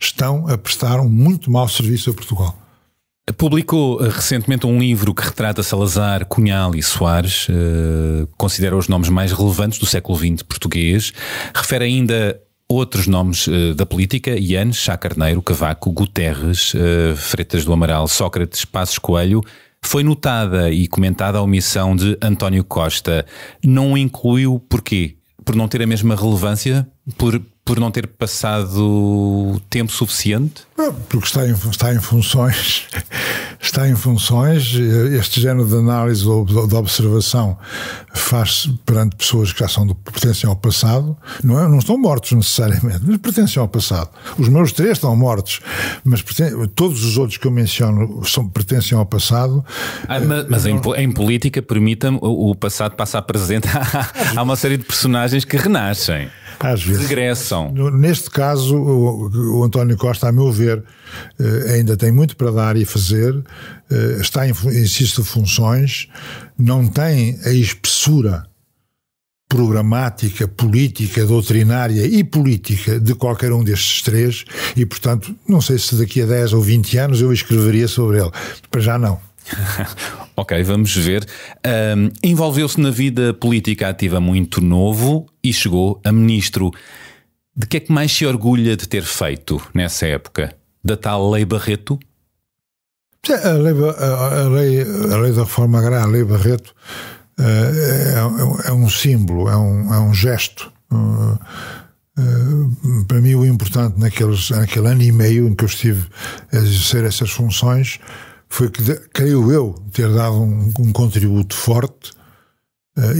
estão a prestar um muito mau serviço a Portugal. Publicou recentemente um livro que retrata Salazar, Cunhal e Soares, considera os nomes mais relevantes do século XX português, refere ainda outros nomes da política: Yanes, Sá Carneiro, Cavaco, Guterres, Freitas do Amaral, Sócrates, Passos Coelho. Foi notada e comentada a omissão de António Costa. Não incluiu porquê? Por não ter a mesma relevância? Por não ter passado tempo suficiente? Porque está em funções. Está em funções. Este género de análise ou de observação faz-se perante pessoas que já pertencem ao passado. Não estão mortos necessariamente, mas pertencem ao passado. Os meus 3 estão mortos, mas todos os outros que eu menciono pertencem ao passado. Mas em política, permita-me, o passado passa a presente. Há uma série de personagens que renascem. Às vezes. Regressam. Neste caso, o António Costa, a meu ver, ainda tem muito para dar e fazer, está em exercício de funções, não tem a espessura programática, política, doutrinária e política de qualquer um destes três, e portanto não sei se daqui a 10 ou 20 anos eu escreveria sobre ele, para já não. Ok, vamos ver. Envolveu-se na vida política ativa muito novo e chegou a ministro. De que é que mais se orgulha de ter feito nessa época? Da tal Lei Barreto? A lei da reforma agrária, a Lei Barreto, é um símbolo, é um gesto. Para mim, o importante naquele ano e meio em que eu estive a exercer essas funções foi que, creio eu, ter dado um contributo forte,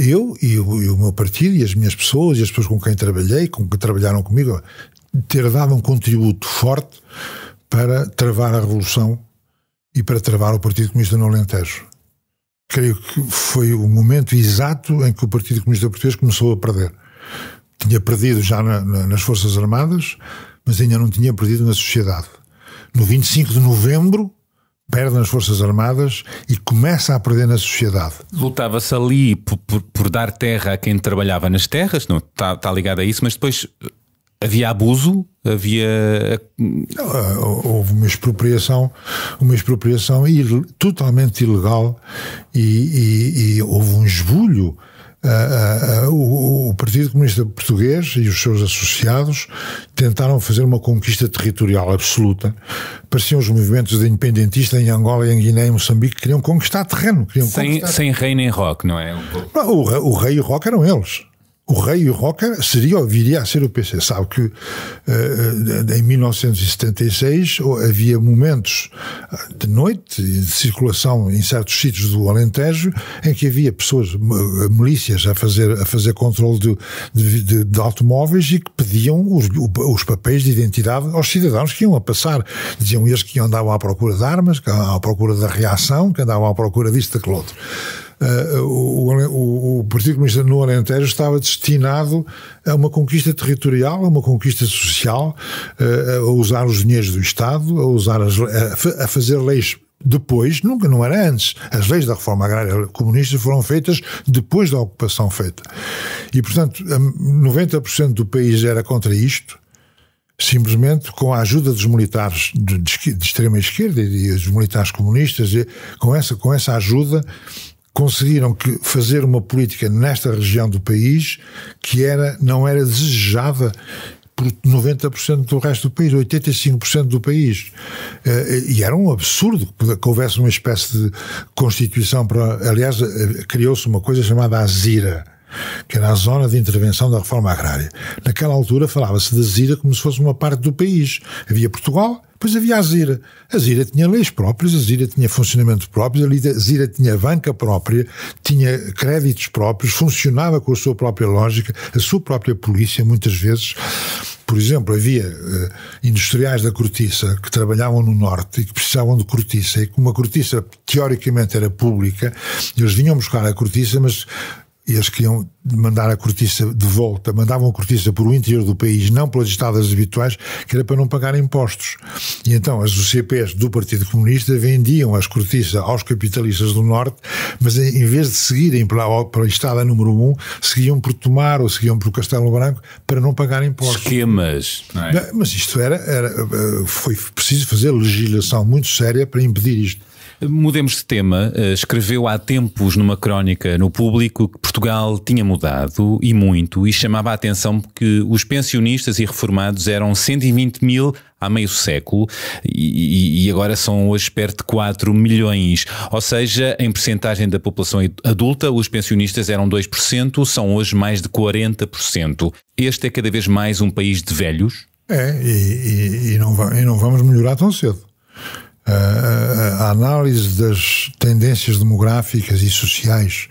eu e o meu partido e as minhas pessoas e as pessoas com quem trabalhei, com que trabalharam comigo, ter dado um contributo forte para travar a revolução e para travar o Partido Comunista no Alentejo. Creio que foi o momento exato em que o Partido Comunista Português começou a perder. Tinha perdido já nas Forças Armadas, mas ainda não tinha perdido na sociedade. No 25 de novembro, perde nas Forças Armadas e começa a perder na sociedade. Lutava-se ali por dar terra a quem trabalhava nas terras, não está ligado a isso, mas depois havia abuso, houve uma expropriação totalmente ilegal e houve um esbulho. O Partido Comunista Português e os seus associados tentaram fazer uma conquista territorial absoluta. Pareciam os movimentos de independentistas em Angola, em Guiné e Moçambique, que queriam conquistar terreno. Sem rei nem roque, não é? O rei e o roque eram eles. O rei e o roque viria a ser o PC. Sabe que em 1976 havia momentos de noite de circulação em certos sítios do Alentejo em que havia pessoas, milícias, a fazer controle de automóveis e que pediam os papéis de identidade aos cidadãos que iam a passar. Diziam eles que andavam à procura de armas, que andavam à procura da reação, que andavam à procura disto, daquele outro. O Partido Comunista no Alentejo estava destinado a uma conquista territorial, a uma conquista social, a usar os dinheiros do Estado, a fazer leis depois, nunca, não era antes. As leis da reforma agrária comunista foram feitas depois da ocupação feita. E, portanto, 90% do país era contra isto. Simplesmente com a ajuda dos militares de extrema esquerda e dos militares comunistas, e com essa ajuda conseguiram fazer uma política nesta região do país que não era desejada por 90% do resto do país, 85% do país. E era um absurdo que houvesse uma espécie de constituição para... Aliás, criou-se uma coisa chamada AZIRA, que era a Zona de Intervenção da Reforma Agrária. Naquela altura falava-se da ZIRA como se fosse uma parte do país. Havia Portugal, depois havia a ZIRA. A ZIRA tinha leis próprias, a ZIRA tinha funcionamento próprio, a ZIRA tinha banca própria, tinha créditos próprios, funcionava com a sua própria lógica, a sua própria polícia, muitas vezes. Por exemplo, havia industriais da cortiça que trabalhavam no norte e que precisavam de cortiça, e como a cortiça teoricamente era pública, eles vinham buscar a cortiça, mas eles queriam mandar a cortiça de volta, mandavam a cortiça por o interior do país, não pelas estradas habituais, que era para não pagar impostos. E então as UCPs do Partido Comunista vendiam as cortiças aos capitalistas do Norte, mas em vez de seguirem pela estrada número 1, seguiam por Tomar ou seguiam por Castelo Branco para não pagar impostos. Esquemas. Não é? Mas isto foi preciso fazer legislação muito séria para impedir isto. Mudemos de tema. Escreveu há tempos numa crónica no Público que Portugal tinha mudado e muito, e chamava a atenção porque os pensionistas e reformados eram 120 mil há meio século e agora são hoje perto de 4 milhões. Ou seja, em percentagem da população adulta, os pensionistas eram 2%, são hoje mais de 40%. Este é cada vez mais um país de velhos? E não vamos melhorar tão cedo. A análise das tendências demográficas e sociais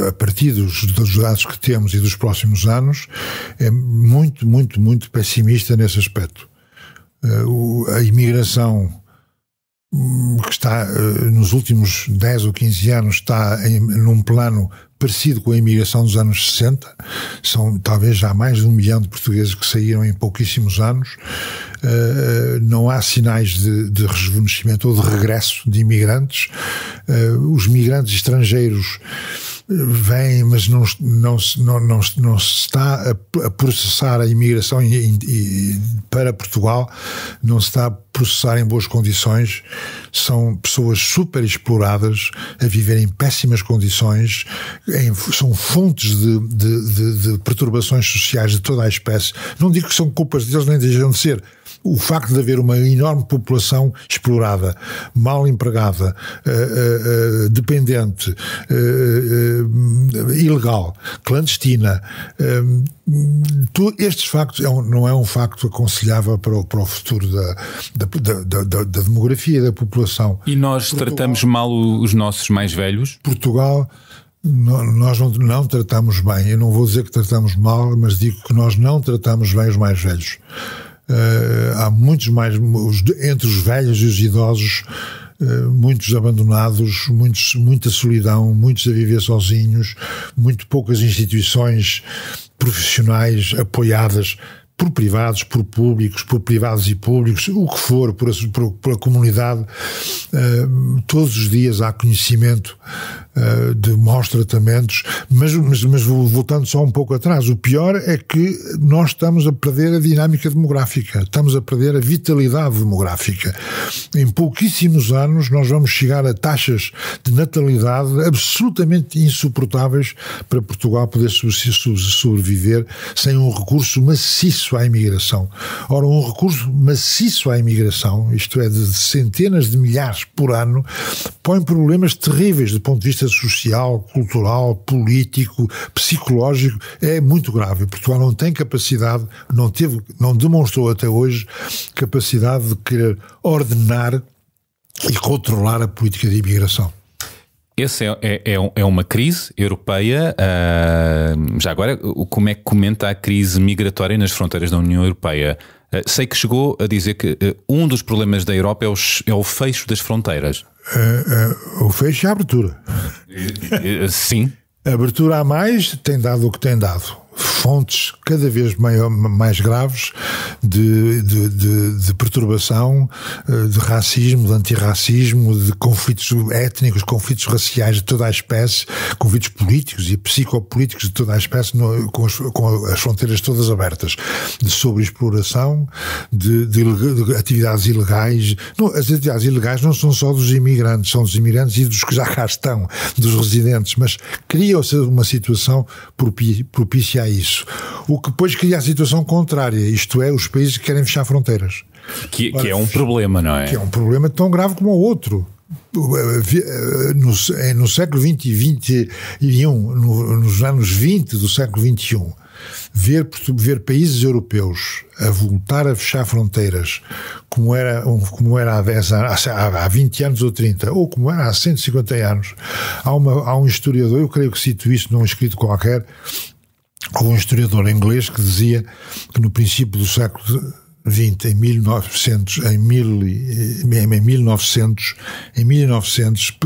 a partir dos dados que temos e dos próximos anos é muito, muito, muito pessimista nesse aspecto. A imigração que está nos últimos 10 ou 15 anos está num plano parecido com a imigração dos anos 60. São talvez já mais de 1 milhão de portugueses que saíram em pouquíssimos anos. Não há sinais de rejuvenescimento ou de regresso de imigrantes. Os migrantes estrangeiros vêm, mas não se está a processar a imigração para Portugal, não se está a processar em boas condições. São pessoas super exploradas, a viver em péssimas condições, são fontes de perturbações sociais de toda a espécie. Não digo que são culpas deles, nem deixam de ser. O facto de haver uma enorme população explorada, mal empregada, dependente, ilegal, clandestina, estes factos não é um facto aconselhável para o futuro da demografia e da população. E nós tratamos mal os nossos mais velhos? Portugal, nós não tratamos bem. Eu não vou dizer que tratamos mal, mas digo que nós não tratamos bem os mais velhos. Há muitos mais, entre os velhos e os idosos, muitos abandonados, muita solidão, muitos a viver sozinhos, muito poucas instituições profissionais apoiadas por privados, por públicos, por privados e públicos, o que for, por a comunidade. Todos os dias há conhecimento de maus tratamentos, mas voltando só um pouco atrás, o pior é que nós estamos a perder a dinâmica demográfica, estamos a perder a vitalidade demográfica. Em pouquíssimos anos nós vamos chegar a taxas de natalidade absolutamente insuportáveis para Portugal poder sobreviver sem um recurso maciço à imigração. Ora, um recurso maciço à imigração, isto é, de centenas de milhares por ano, põe problemas terríveis do ponto de vista social, cultural, político, psicológico. É muito grave. Portugal não tem capacidade, não demonstrou até hoje capacidade de querer ordenar e controlar a política de imigração. Essa é uma crise europeia. Já agora, como é que comenta a crise migratória nas fronteiras da União Europeia? Sei que chegou a dizer que um dos problemas da Europa é o fecho das fronteiras. O fecho é a abertura. Sim. A abertura a mais tem dado o que tem dado. Fontes cada vez mais graves de perturbação, de racismo, de antirracismo, de conflitos étnicos, conflitos raciais de toda a espécie, conflitos políticos e psicopolíticos de toda a espécie, com as fronteiras todas abertas, de sobreexploração, de atividades ilegais. As atividades ilegais não são só dos imigrantes, são dos imigrantes e dos que já cá estão, dos residentes, mas cria-se uma situação propícia a isso. O que depois cria a situação contrária, isto é, os países que querem fechar fronteiras. Que é um problema, não é? Que é um problema tão grave como o outro. No século XX e XXI, nos anos 20 do século XXI, ver países europeus a voltar a fechar fronteiras como era há 10 anos, há 20 anos ou 30, ou como era há 150 anos. Há um historiador, eu creio que cito isso num escrito qualquer, houve um historiador inglês que dizia que no princípio do século XX, em 1900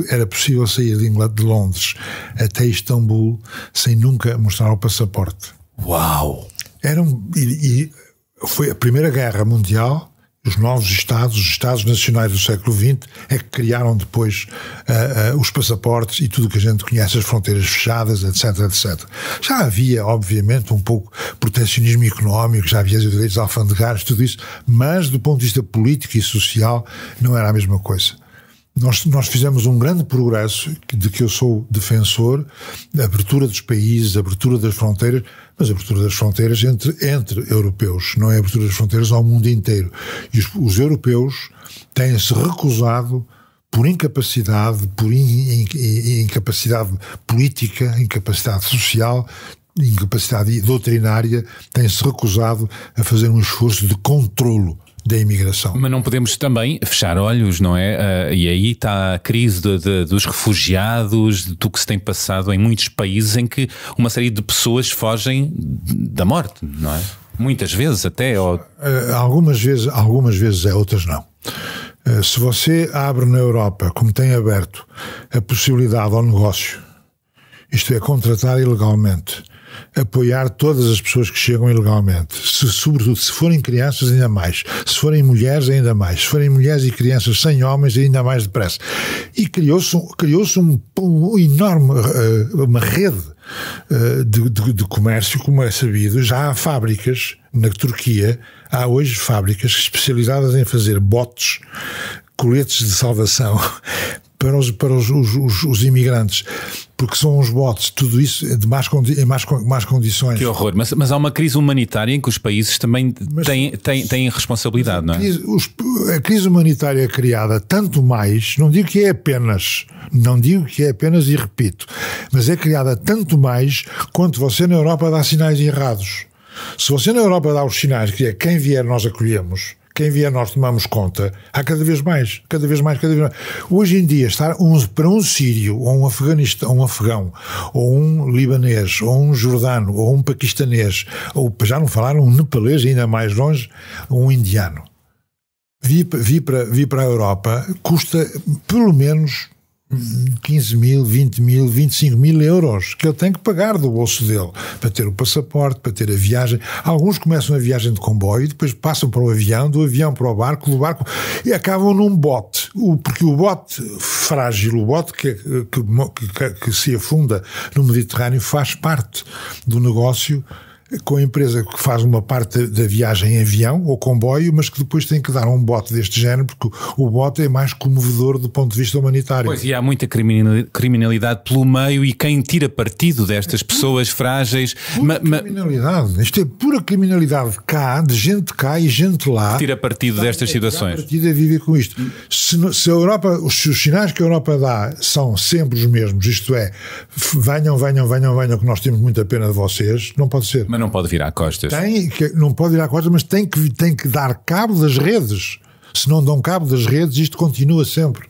era possível sair de Londres até Istambul sem nunca mostrar o passaporte. Uau! Foi a Primeira Guerra Mundial. Os novos Estados, os Estados Nacionais do século XX, é que criaram depois os passaportes e tudo o que a gente conhece, as fronteiras fechadas, etc, etc. Já havia, obviamente, um pouco protecionismo económico, já havia direitos alfandegários, tudo isso, mas do ponto de vista político e social não era a mesma coisa. Nós fizemos um grande progresso, de que eu sou defensor, da abertura dos países, a abertura das fronteiras, mas a abertura das fronteiras entre europeus, não é a abertura das fronteiras ao mundo inteiro. E os europeus têm-se recusado, por incapacidade, incapacidade política, incapacidade social, incapacidade doutrinária, têm-se recusado a fazer um esforço de controlo da imigração. Mas não podemos também fechar olhos, não é? E aí está a crise dos refugiados, de tudo que se tem passado em muitos países em que uma série de pessoas fogem da morte, não é? Muitas vezes até. Algumas vezes é, outras não. Se você abre na Europa, como tem aberto, a possibilidade ao negócio, isto é, contratar ilegalmente apoiar todas as pessoas que chegam ilegalmente. Sobretudo, se forem crianças, ainda mais. Se forem mulheres, ainda mais. Se forem mulheres e crianças sem homens, ainda mais depressa. E criou-se um enorme, uma rede de comércio, como é sabido. Já há fábricas na Turquia, há hoje fábricas especializadas em fazer botes, coletes de salvação para os imigrantes, porque são uns botes, tudo isso em más condições. Que horror, mas há uma crise humanitária em que os países também têm responsabilidade, não é? A crise humanitária é criada tanto mais, não digo que é apenas e repito, mas é criada tanto mais quanto você na Europa dá sinais errados. Se você na Europa dá os sinais que é quem vier nós acolhemos, quem vier nós tomamos conta, há cada vez mais. Hoje em dia, estar para um sírio, ou um afegão, ou um libanês, ou um jordano, ou um paquistanês, ou já não falaram um nepalês, ainda mais longe, ou um indiano. Vir para a Europa custa pelo menos 15 mil, 20 mil, 25 mil euros que ele tem que pagar do bolso dele para ter o passaporte, para ter a viagem. Alguns começam a viagem de comboio e depois passam para o avião, do avião para o barco, do barco e acabam num bote. Porque o bote frágil, o bote que se afunda no Mediterrâneo faz parte do negócio com a empresa que faz uma parte da viagem em avião ou comboio, mas que depois tem que dar um bote deste género, porque o bote é mais comovedor do ponto de vista humanitário. Pois, e há muita criminalidade pelo meio, e quem tira partido destas pessoas frágeis... Criminalidade. Isto é pura criminalidade cá, de gente cá e gente lá. Tira partido destas situações. Tira partido a viver com isto. Se a Europa, os sinais que a Europa dá são sempre os mesmos, isto é, venham, que nós temos muita pena de vocês, não pode ser. Mas não pode virar costas. Não pode virar costas, mas tem que dar cabo das redes. Se não dão cabo das redes, isto continua sempre.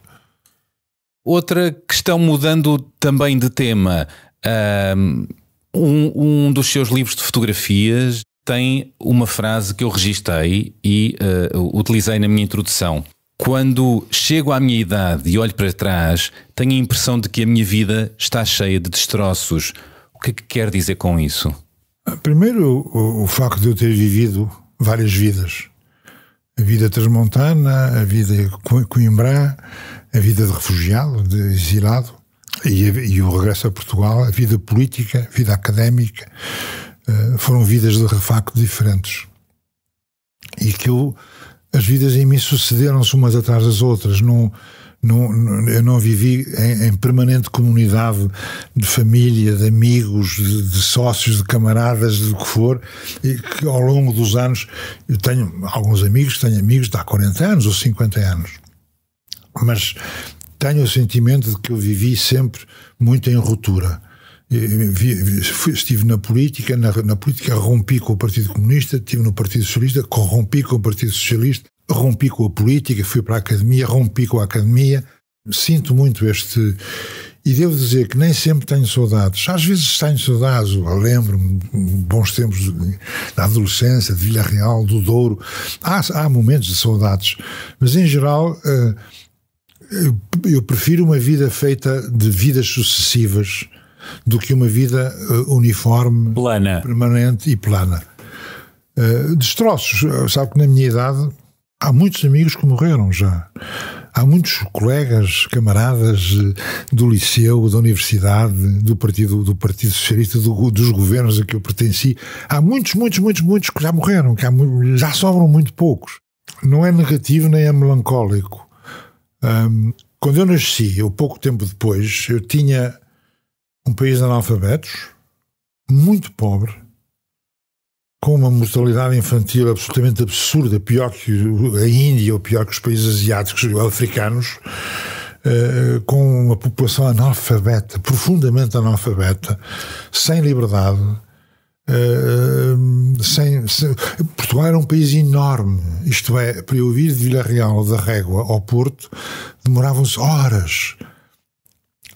Outra questão, mudando também de tema, um dos seus livros de fotografias tem uma frase que eu registrei e utilizei na minha introdução. Quando chego à minha idade e olho para trás, tenho a impressão de que a minha vida está cheia de destroços. O que é que quer dizer com isso? Primeiro, o facto de eu ter vivido várias vidas. A vida transmontana, a vida Coimbra, a vida de refugiado, de exilado, e o regresso a Portugal, a vida política, a vida académica, foram vidas de facto diferentes. E que as vidas em mim sucederam-se umas atrás das outras. Eu não vivi em permanente comunidade de família, de amigos, de sócios, de camaradas, de o que for, e que ao longo dos anos eu tenho amigos de há 40 anos ou 50 anos, mas tenho o sentimento de que eu vivi sempre muito em ruptura. Estive na política, rompi com o Partido Comunista, estive no Partido Socialista, rompi com o Partido Socialista, rompi com a política, fui para a academia, rompi com a academia. Sinto muito e devo dizer que nem sempre tenho saudades. Às vezes tenho saudades, lembro-me bons tempos da adolescência, de Vila Real, do Douro. Há momentos de saudades, mas em geral eu prefiro uma vida feita de vidas sucessivas do que uma vida uniforme, plana, permanente e plana. Destroços, sabe que na minha idade há muitos amigos que morreram já. Há muitos colegas, camaradas do liceu, da universidade, do Partido Socialista, dos governos a que eu pertenci. Há muitos que já morreram, já sobram muito poucos. Não é negativo nem é melancólico. Quando eu nasci, ou pouco tempo depois, eu tinha um país de analfabetos, muito pobre, com uma mortalidade infantil absolutamente absurda, pior que a Índia ou pior que os países asiáticos ou africanos, com uma população analfabeta, profundamente analfabeta, sem liberdade. Portugal era um país enorme, isto é, para eu vir de Vila Real da Régua ao Porto demoravam-se horas.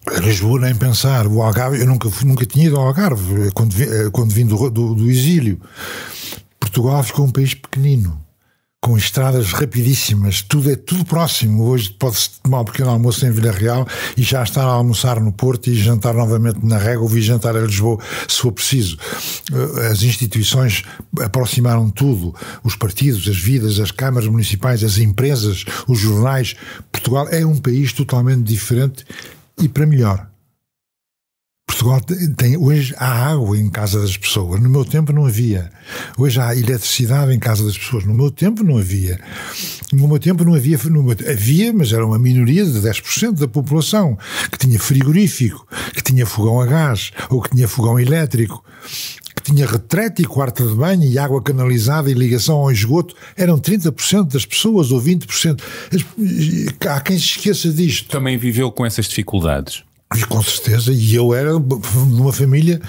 A Lisboa nem pensar, o Algarve, eu nunca tinha ido ao Algarve quando vim do exílio. Portugal ficou um país pequenino, com estradas rapidíssimas, é tudo próximo. Hoje pode-se tomar um pequeno almoço em Vila Real e já estar a almoçar no Porto e jantar novamente na Régua, ou vir jantar a Lisboa, se for preciso. As instituições aproximaram tudo, os partidos, as vidas, as câmaras municipais, as empresas, os jornais. Portugal é um país totalmente diferente e para melhor. Portugal hoje há água em casa das pessoas. No meu tempo não havia. Hoje há eletricidade em casa das pessoas. No meu tempo não havia. No meu tempo não havia. Havia, mas era uma minoria de 10% da população que tinha frigorífico, que tinha fogão a gás ou que tinha fogão elétrico, que tinha retrete e quarto de banho e água canalizada e ligação ao esgoto. Eram 30% das pessoas ou 20%. Há quem se esqueça disto. Também viveu com essas dificuldades? Com certeza, e eu era de uma família,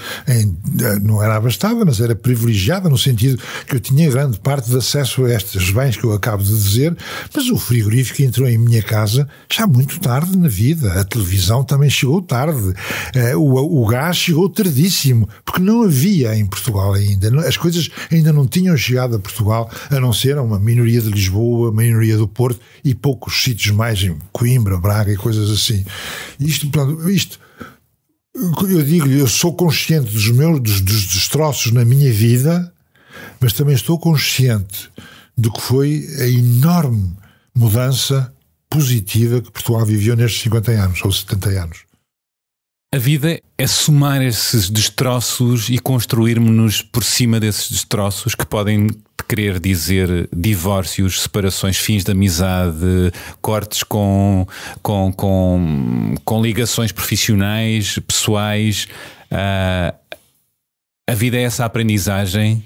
não era abastada, mas era privilegiada no sentido que eu tinha grande parte de acesso a estes bens que eu acabo de dizer, mas o frigorífico entrou em minha casa já muito tarde na vida, a televisão também chegou tarde, o gás chegou tardíssimo, porque não havia em Portugal ainda, as coisas ainda não tinham chegado a Portugal, a não ser uma minoria de Lisboa, uma minoria do Porto e poucos sítios mais em Coimbra, Braga e coisas assim. Isto, eu digo-lhe, eu sou consciente dos destroços na minha vida, mas também estou consciente do que foi a enorme mudança positiva que Portugal viveu nestes 50 anos, ou 70 anos. A vida é somar esses destroços e construirmos-nos por cima desses destroços que podem querer dizer divórcios, separações, fins de amizade, cortes com ligações profissionais, pessoais. A vida é essa aprendizagem?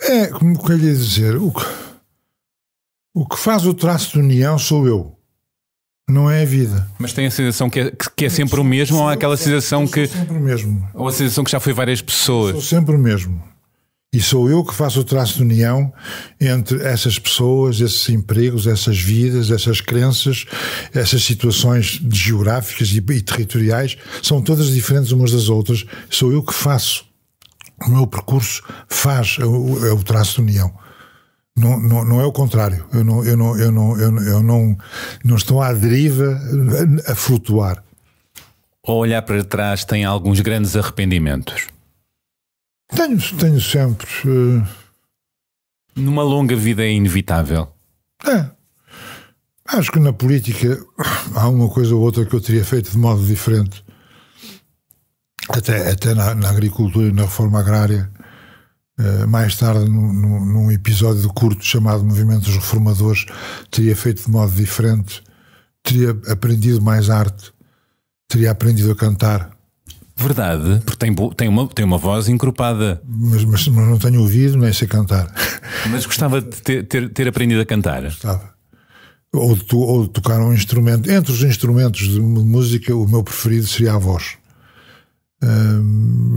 É, como eu lhe ia dizer, o que faz o traço de união sou eu. Não é a vida. Mas tem a sensação que é sempre o mesmo, ou aquela sensação que... Sou sempre o mesmo. Ou a sensação que já foi várias pessoas? Sou sempre o mesmo. E sou eu que faço o traço de união entre essas pessoas, esses empregos, essas vidas, essas crenças, essas situações geográficas e territoriais, são todas diferentes umas das outras. Sou eu que faço. O meu percurso faz o traço de união. Não é o contrário. Eu não estou à deriva a flutuar. Ao olhar para trás tem alguns grandes arrependimentos? Tenho sempre. Numa longa vida é inevitável? Acho que na política há uma coisa ou outra que eu teria feito de modo diferente. Até na agricultura e na reforma agrária. Mais tarde, num episódio curto chamado Movimento dos Reformadores, teria feito de modo diferente. Teria aprendido mais arte. Teria aprendido a cantar. Verdade, porque tem uma voz encorpada. Mas não tenho ouvido, nem sei cantar. Mas gostava de ter aprendido a cantar? Gostava. Ou de tocar um instrumento. Entre os instrumentos de música, o meu preferido seria a voz.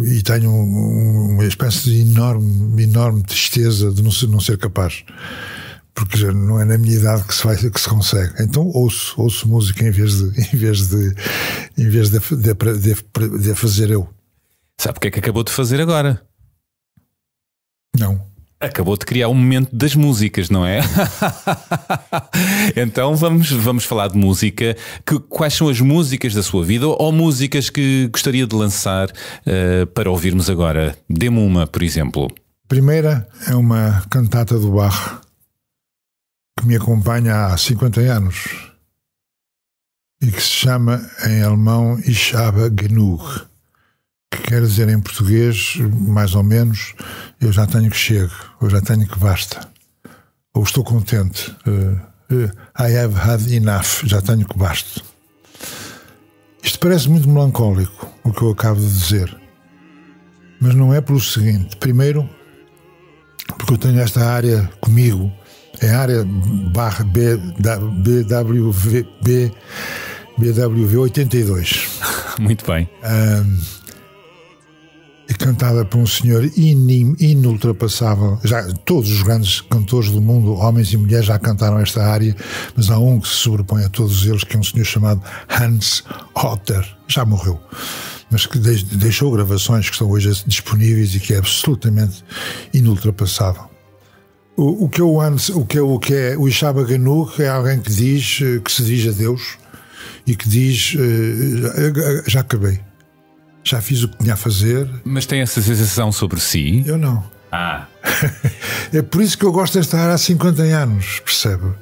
E tenho uma espécie de enorme tristeza de não ser capaz. Porque já não é na minha idade que se consegue. Então ouço música em vez de fazer eu. Sabe o que é que acabou de fazer agora? Não. Acabou de criar o momento das músicas, não é? Então vamos falar de música. Quais são as músicas da sua vida ou músicas que gostaria de lançar para ouvirmos agora? Dê-me uma, por exemplo. A primeira é uma cantata do Bach que me acompanha há 50 anos e que se chama em alemão Ich habe genug, que quer dizer em português, mais ou menos, eu já tenho que chego, eu já tenho que basta, ou estou contente, I have had enough, já tenho que basta. Isto parece muito melancólico, o que eu acabo de dizer, mas não é pelo seguinte: primeiro, porque eu tenho esta área comigo, é a área BWV 82. Muito bem. É cantada por um senhor inultrapassável. Já todos os grandes cantores do mundo, homens e mulheres, já cantaram esta área, mas há um que se sobrepõe a todos eles, que é um senhor chamado Hans Otter. Já morreu, mas que deixou gravações que estão hoje disponíveis e que é absolutamente inultrapassável. O que é o Ishaba Ganuk é alguém que se diz a Deus e que diz: já acabei, já fiz o que tinha a fazer. Mas tem essa sensação sobre si? Eu não. É por isso que eu gosto desta área há 50 anos, percebe?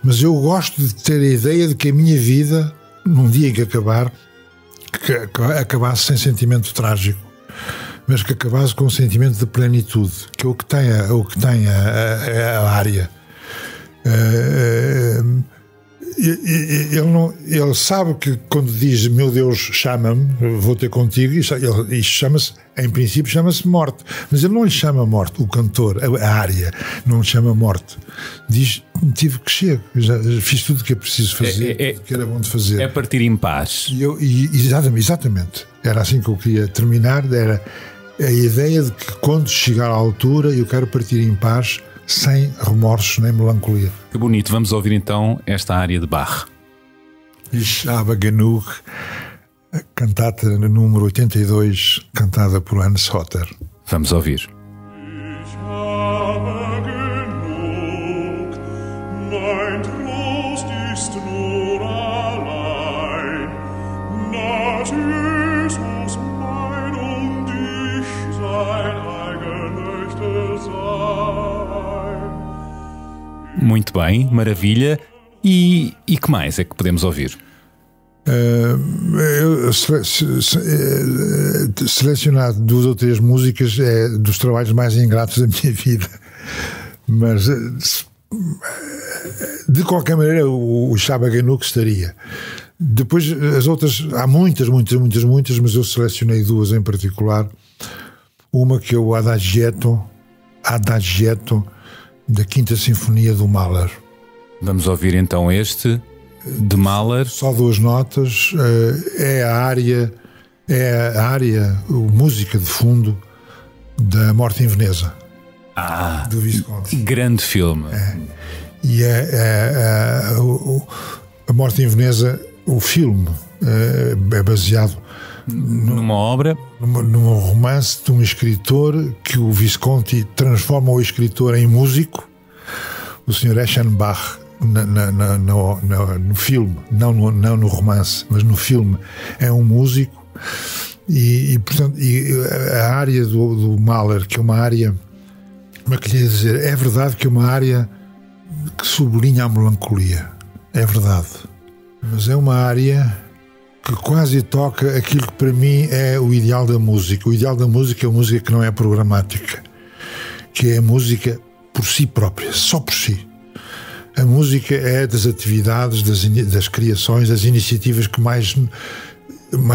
Mas eu gosto de ter a ideia de que a minha vida, num dia em que acabasse sem sentimento trágico, mas que acabasse com um sentimento de plenitude, que é o que tem a área. Ele sabe que quando diz meu Deus chama-me, vou ter contigo, isto chama-se, em princípio chama-se morte, mas ele não lhe chama morte, o cantor, a área não lhe chama morte, diz tive que chegar, já fiz tudo o que é preciso fazer, que era bom de fazer, é partir em paz. Exatamente, era assim que eu queria terminar, era a ideia de que quando chegar à altura eu quero partir em paz, sem remorsos nem melancolia. Que bonito, vamos ouvir então esta área de Bach. Ishaba Ganuk, cantata número 82, cantada por Hans Hotter. Vamos ouvir. Muito bem, maravilha. E que mais é que podemos ouvir? Selecionado 2 ou 3 músicas é dos trabalhos mais ingratos da minha vida, mas de qualquer maneira o Ishaba Ganuk estaria. Depois as outras, há muitas, mas eu selecionei 2 em particular. Uma que é o Adagietto da Quinta Sinfonia do Mahler. Vamos ouvir então este de Mahler. Só 2 notas. É a área, música de fundo da Morte em Veneza, do Visconti. Grande filme. E a Morte em Veneza, o filme é baseado numa obra, num romance de um escritor que o Visconti transforma o escritor em músico, o Sr. Eschenbach, no filme, não no romance, mas no filme é um músico portanto, a área do Mahler, que é uma área, como é que lhe ia dizer, é verdade que é uma área que sublinha a melancolia, é verdade, mas é uma área que quase toca aquilo que para mim é o ideal da música. O ideal da música é a música que não é programática, que é a música por si própria, só por si. A música é das atividades, das criações, das iniciativas que mais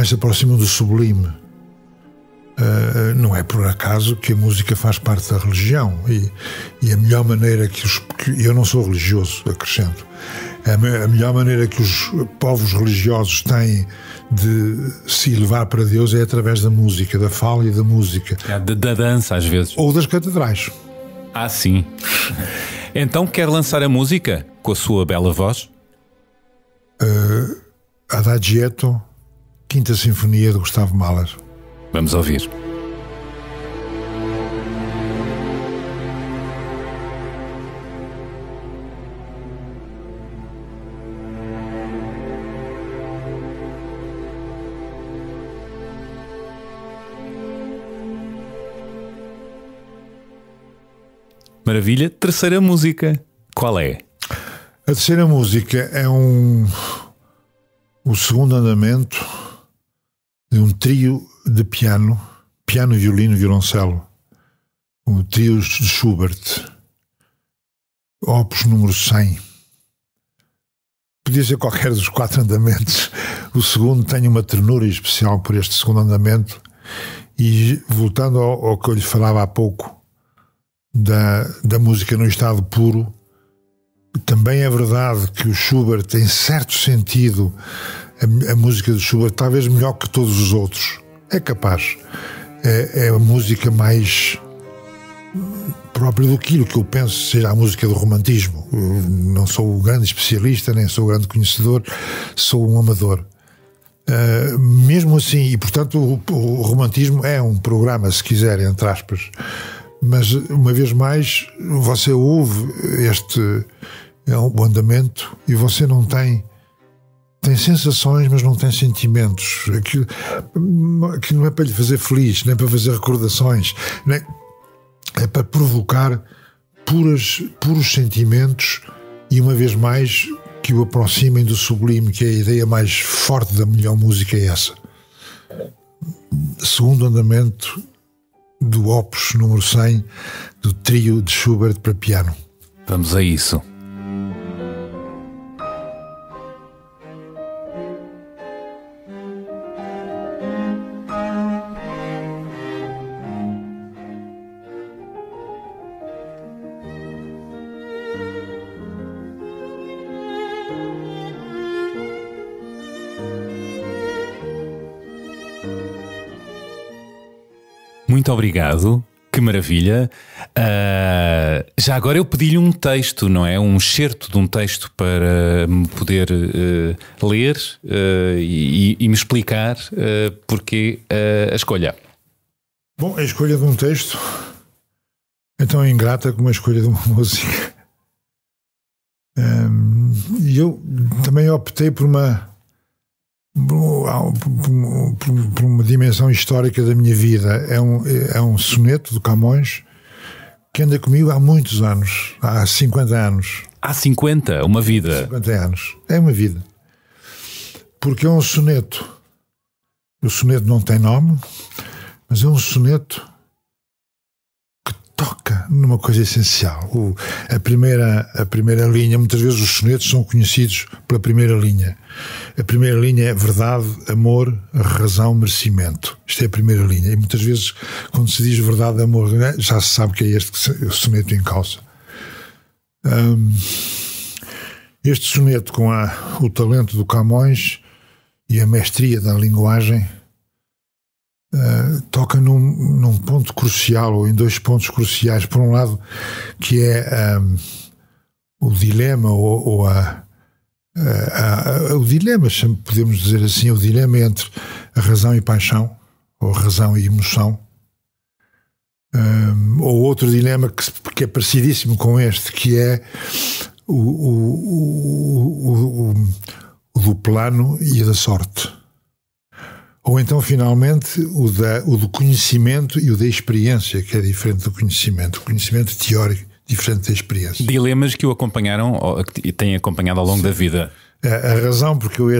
se aproximam do sublime. Não é por acaso que a música faz parte da religião e a melhor maneira que eu não sou religioso, acrescento, a melhor maneira que os povos religiosos têm de se elevar para Deus é através da música, da fala e da música, da dança às vezes, ou das catedrais. Sim. Então quer lançar a música com a sua bela voz? Adagietto, Quinta Sinfonia de Gustavo Mahler. Vamos ouvir. Maravilha. Terceira música, qual é? A terceira música é o segundo andamento de um trio de piano, violino, violoncelo, o trio de Schubert, opus número 100. Podia ser qualquer dos 4 andamentos. O segundo tem uma ternura especial por este segundo andamento. E voltando ao que eu lhe falava há pouco, da música no estado puro, também é verdade que o Schubert, em certo sentido, a música de Schubert talvez melhor que todos os outros, é capaz, é a música mais própria daquilo que eu penso seja a música do romantismo. Eu não sou o grande especialista, nem sou o grande conhecedor, sou um amador. Mesmo assim, e portanto o romantismo é um programa, se quiser, entre aspas, Mas, uma vez mais, você ouve o andamento e você não tem sensações, mas não tem sentimentos. Aquilo não é para lhe fazer feliz, nem para fazer recordações, é para provocar puros sentimentos e, uma vez mais, que o aproximem do sublime, que é a ideia mais forte da melhor música, é essa. Segundo andamento do Opus número 100 do trio de Schubert para piano. Vamos a isso. Muito obrigado, que maravilha. Já agora eu pedi-lhe um texto, não é? Um excerto de um texto para me poder ler e me explicar porque a escolha. Bom, a escolha de um texto é tão ingrata como a escolha de uma música. E eu também optei por uma dimensão histórica da minha vida. É um soneto de Camões que anda comigo há muitos anos, há 50 anos. Há 50? Uma vida? 50 anos. É uma vida. Porque é um soneto. O soneto não tem nome, mas é um soneto que toca numa coisa essencial. A primeira linha, muitas vezes os sonetos são conhecidos pela primeira linha. A primeira linha é verdade, amor, razão, merecimento. Isto é a primeira linha. E muitas vezes, quando se diz verdade, amor, já se sabe que é este soneto em causa. Este soneto, com o talento do Camões e a mestria da linguagem, toca num ponto crucial, ou em dois pontos cruciais. Por um lado, que é o dilema, o dilema, podemos dizer assim, o dilema entre a razão e paixão, ou razão e emoção, ou outro dilema que é parecidíssimo com este, que é o do plano e da sorte. Ou então, finalmente, o do conhecimento e o da experiência, que é diferente do conhecimento. O conhecimento teórico diferente da experiência. Dilemas que o acompanharam ou que têm acompanhado ao longo da vida. A razão porque eu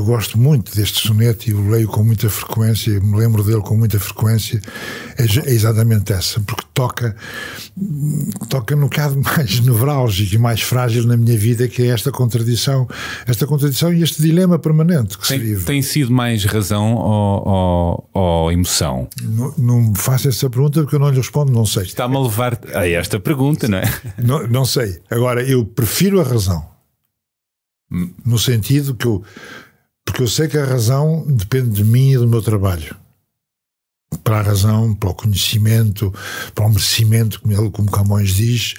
gosto muito deste soneto e o leio com muita frequência, me lembro dele com muita frequência, é exatamente essa, porque toca no bocado mais nevrálgico e mais frágil na minha vida, que é esta contradição e este dilema permanente que se vive. Tem sido mais razão ou emoção? Não me faça essa pergunta, porque eu não lhe respondo, não sei. Está-me a levar a esta pergunta, não é? Não sei. Agora, eu prefiro a razão. No sentido porque eu sei que a razão depende de mim e do meu trabalho. Para a razão, para o conhecimento, para o merecimento, como Camões diz,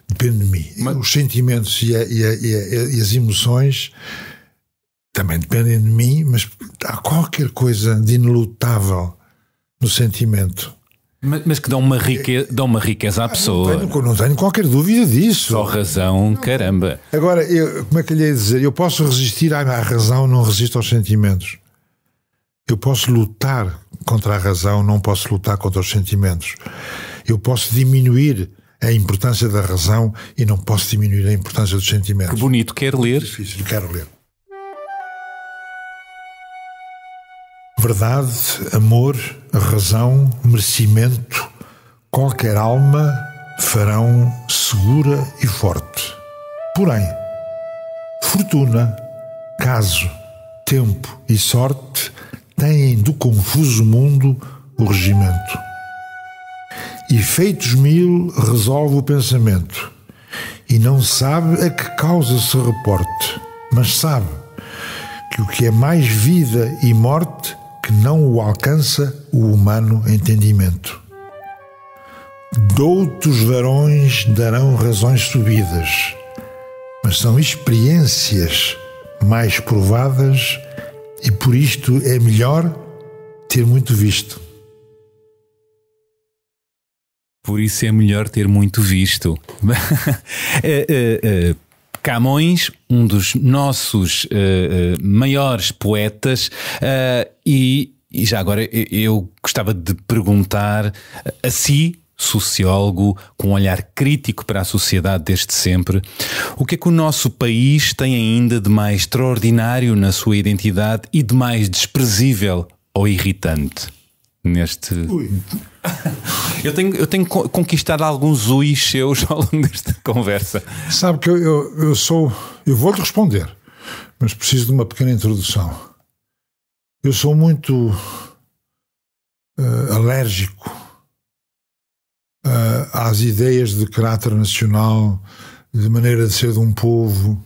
depende de mim. Os sentimentos e as emoções também dependem de mim, mas há qualquer coisa de inelutável no sentimento. Mas que dá uma riqueza à pessoa. Não tenho qualquer dúvida disso. Só razão, caramba. Agora, como é que eu lhe ia dizer? Eu posso resistir à razão, não resisto aos sentimentos. Eu posso lutar contra a razão, não posso lutar contra os sentimentos. Eu posso diminuir a importância da razão e não posso diminuir a importância dos sentimentos. Que bonito, quer ler? Difícil, quero ler. Verdade, amor, razão, merecimento, qualquer alma farão segura e forte. Porém, fortuna, caso, tempo e sorte têm do confuso mundo o regimento. E feitos 1000 resolve o pensamento, e não sabe a que causa se reporte, mas sabe que o que é mais vida e morte que não o alcança o humano entendimento. Doutos varões darão razões subidas, mas são experiências mais provadas, e por isto é melhor ter muito visto. Por isso é melhor ter muito visto. Camões, um dos nossos maiores poetas, e já agora eu gostava de perguntar a si, sociólogo com um olhar crítico para a sociedade desde sempre, o que é que o nosso país tem ainda de mais extraordinário na sua identidade e de mais desprezível ou irritante neste... Eu tenho conquistado alguns uis seus ao longo desta conversa. Sabe que eu vou-lhe responder, mas preciso de uma pequena introdução. Eu sou muito alérgico às ideias de caráter nacional, de maneira de ser de um povo.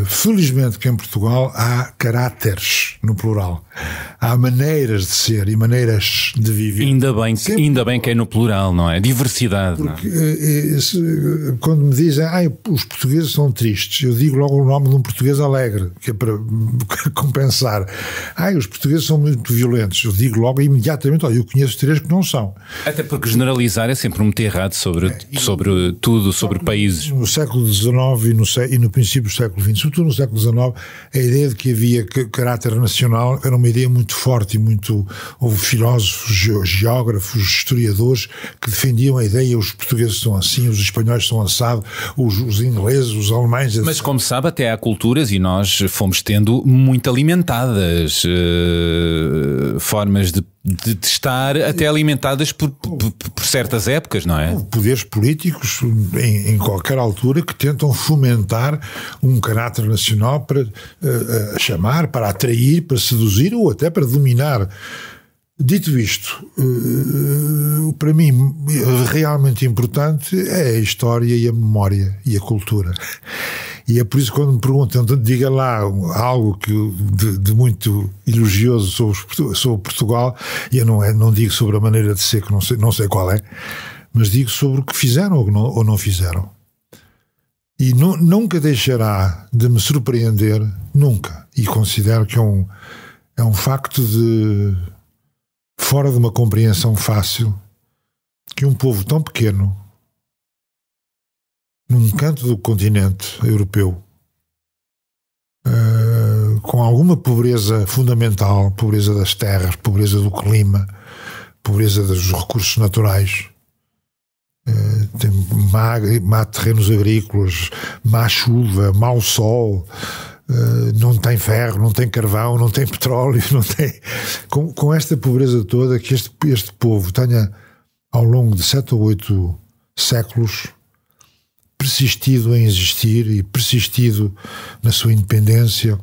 Felizmente que em Portugal há caráteres, no plural. Há maneiras de ser e maneiras de viver. Ainda bem que é no plural, não é? Diversidade. Porque, quando me dizem os portugueses são tristes, eu digo logo o nome de um português alegre, que é para compensar. Os portugueses são muito violentos, eu digo logo imediatamente, eu conheço 3 que não são. Até porque generalizar é sempre muito errado sobre tudo, sobre países. No século XIX e no princípio do século XX, sobretudo no século XIX, a ideia de que havia caráter nacional era uma ideia muito forte e muito... Houve filósofos, geógrafos, historiadores que defendiam a ideia: os portugueses são assim, os espanhóis são assado, os ingleses, os alemães... Mas como sabe, até há culturas, e nós fomos tendo muito alimentadas formas de estar até alimentadas por certas épocas, não é? Poderes políticos em qualquer altura que tentam fomentar um caráter nacional para chamar, para atrair, para seduzir ou até para dominar. Dito isto, para mim realmente importante é a história e a memória e a cultura. E é por isso que quando me perguntam, diga lá algo de muito elogioso sobre Portugal, e eu não digo sobre a maneira de ser, que não sei qual é, mas digo sobre o que fizeram ou não fizeram. E nunca deixará de me surpreender, nunca. E considero que é um facto fora de uma compreensão fácil, que um povo tão pequeno, num canto do continente europeu, com alguma pobreza fundamental, pobreza das terras, pobreza do clima, pobreza dos recursos naturais, tem má terrenos agrícolas, má chuva, mau sol, não tem ferro, não tem carvão, não tem petróleo, não tem... Com esta pobreza toda, que este povo tenha, ao longo de 7 ou 8 séculos, persistido em existir e persistido na sua independência,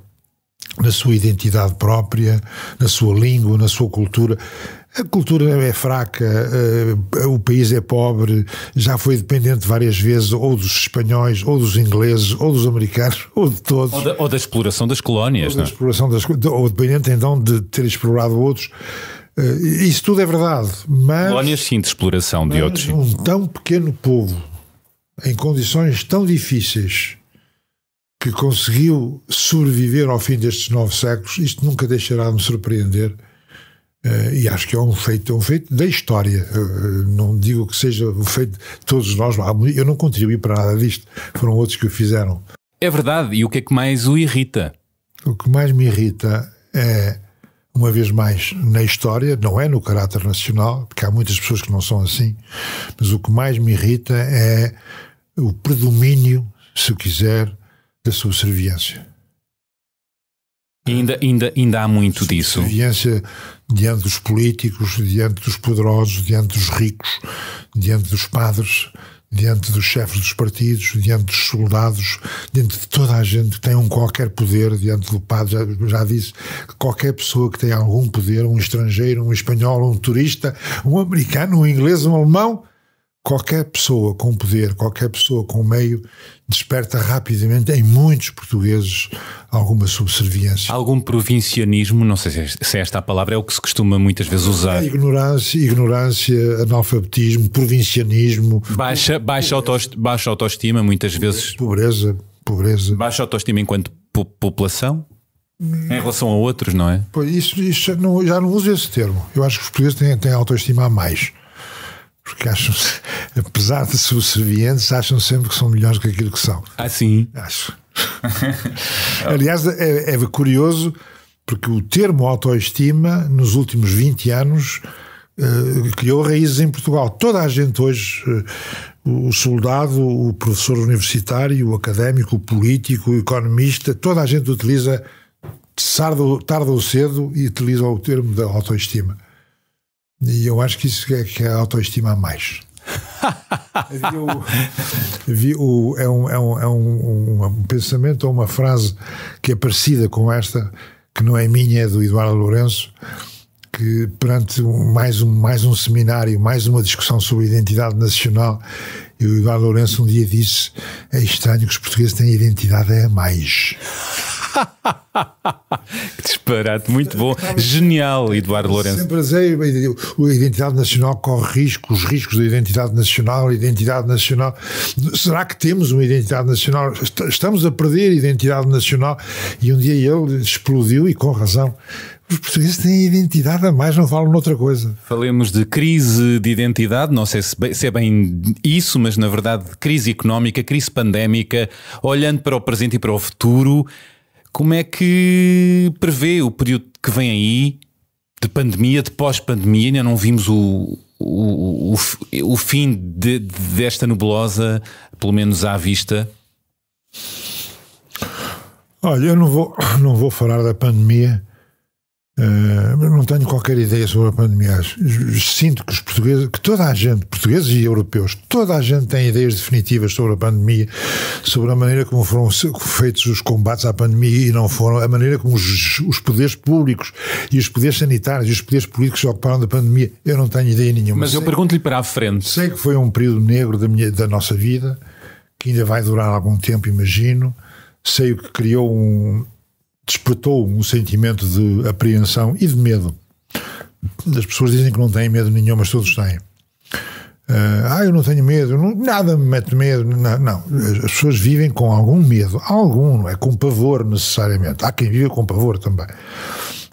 na sua identidade própria, na sua língua, na sua cultura. A cultura é fraca, o país é pobre, já foi dependente várias vezes ou dos espanhóis, ou dos ingleses, ou dos americanos, ou de todos. Ou da exploração das colónias, não é? Ou dependente então de ter explorado outros. Isso tudo é verdade. Mas, colónias sim, de exploração de outros. Um tão pequeno povo, em condições tão difíceis, que conseguiu sobreviver ao fim destes 9 séculos, isto nunca deixará de me surpreender. E acho que é um feito da história. Não digo que seja um feito de todos nós. Eu não contribuí para nada disto. Foram outros que o fizeram. É verdade. E o que é que mais o irrita? O que mais me irrita é, uma vez mais, na história, não é no caráter nacional, porque há muitas pessoas que não são assim, mas o que mais me irrita é o predomínio, se quiser, da subserviência. Ainda há muito disso. Subserviência diante dos políticos, diante dos poderosos, diante dos ricos, diante dos padres, diante dos chefes dos partidos, diante dos soldados, diante de toda a gente que tem qualquer poder, diante do padre, já disse, qualquer pessoa que tem algum poder, um estrangeiro, um espanhol, um turista, um americano, um inglês, um alemão, qualquer pessoa com poder, qualquer pessoa com meio, desperta rapidamente em muitos portugueses alguma subserviência. Algum provincianismo, não sei se esta palavra é o que se costuma muitas vezes usar. Ignorância, analfabetismo, provincianismo. Baixa autoestima, muitas vezes. Pobreza. Baixa autoestima enquanto população? Em relação a outros, não é? Pois, isso já não uso esse termo. Eu acho que os portugueses têm autoestima a mais. Porque acham, apesar de subservientes, acham sempre que são melhores que aquilo que são. Ah, sim? Acho. Aliás, é curioso, porque o termo autoestima, nos últimos 20 anos, criou raízes em Portugal. Toda a gente hoje, o soldado, o professor universitário, o académico, o político, o economista, toda a gente utiliza, tarde ou cedo, e utiliza o termo da autoestima. E eu acho que isso é que é a autoestima a mais. É um pensamento ou uma frase que é parecida com esta, que não é minha, é do Eduardo Lourenço, que perante mais um seminário, mais uma discussão sobre identidade nacional, e o Eduardo Lourenço um dia disse: é estranho que os portugueses têm identidade a mais. Que disparate, muito bom, genial, Eduardo Lourenço. Sempre dizei, a identidade nacional corre riscos, os riscos da identidade nacional. Será que temos uma identidade nacional? Estamos a perder a identidade nacional. E um dia ele explodiu, e com razão: os portugueses têm identidade a mais, não falam noutra coisa. Falemos de crise de identidade, não sei se é bem isso, mas na verdade crise económica, crise pandémica. Olhando para o presente e para o futuro, como é que prevê o período que vem aí, de pandemia, de pós-pandemia? Ainda não vimos o fim desta nebulosa, pelo menos à vista. Olha, eu não vou falar da pandemia. Não tenho qualquer ideia sobre a pandemia. Sinto que os portugueses, que toda a gente, portugueses e europeus, toda a gente tem ideias definitivas sobre a pandemia, sobre a maneira como foram feitos os combates à pandemia, e não foram, a maneira como os poderes públicos e os poderes sanitários e os poderes políticos se ocuparam da pandemia. Eu não tenho ideia nenhuma. Mas eu pergunto-lhe para a frente. Sei que foi um período negro da nossa vida, que ainda vai durar algum tempo, imagino. Sei o que despertou um sentimento de apreensão e de medo. As pessoas dizem que não têm medo nenhum, mas todos têm. Eu não tenho medo, nada me mete medo. Não, as pessoas vivem com algum medo, não é com pavor necessariamente. Há quem vive com pavor também.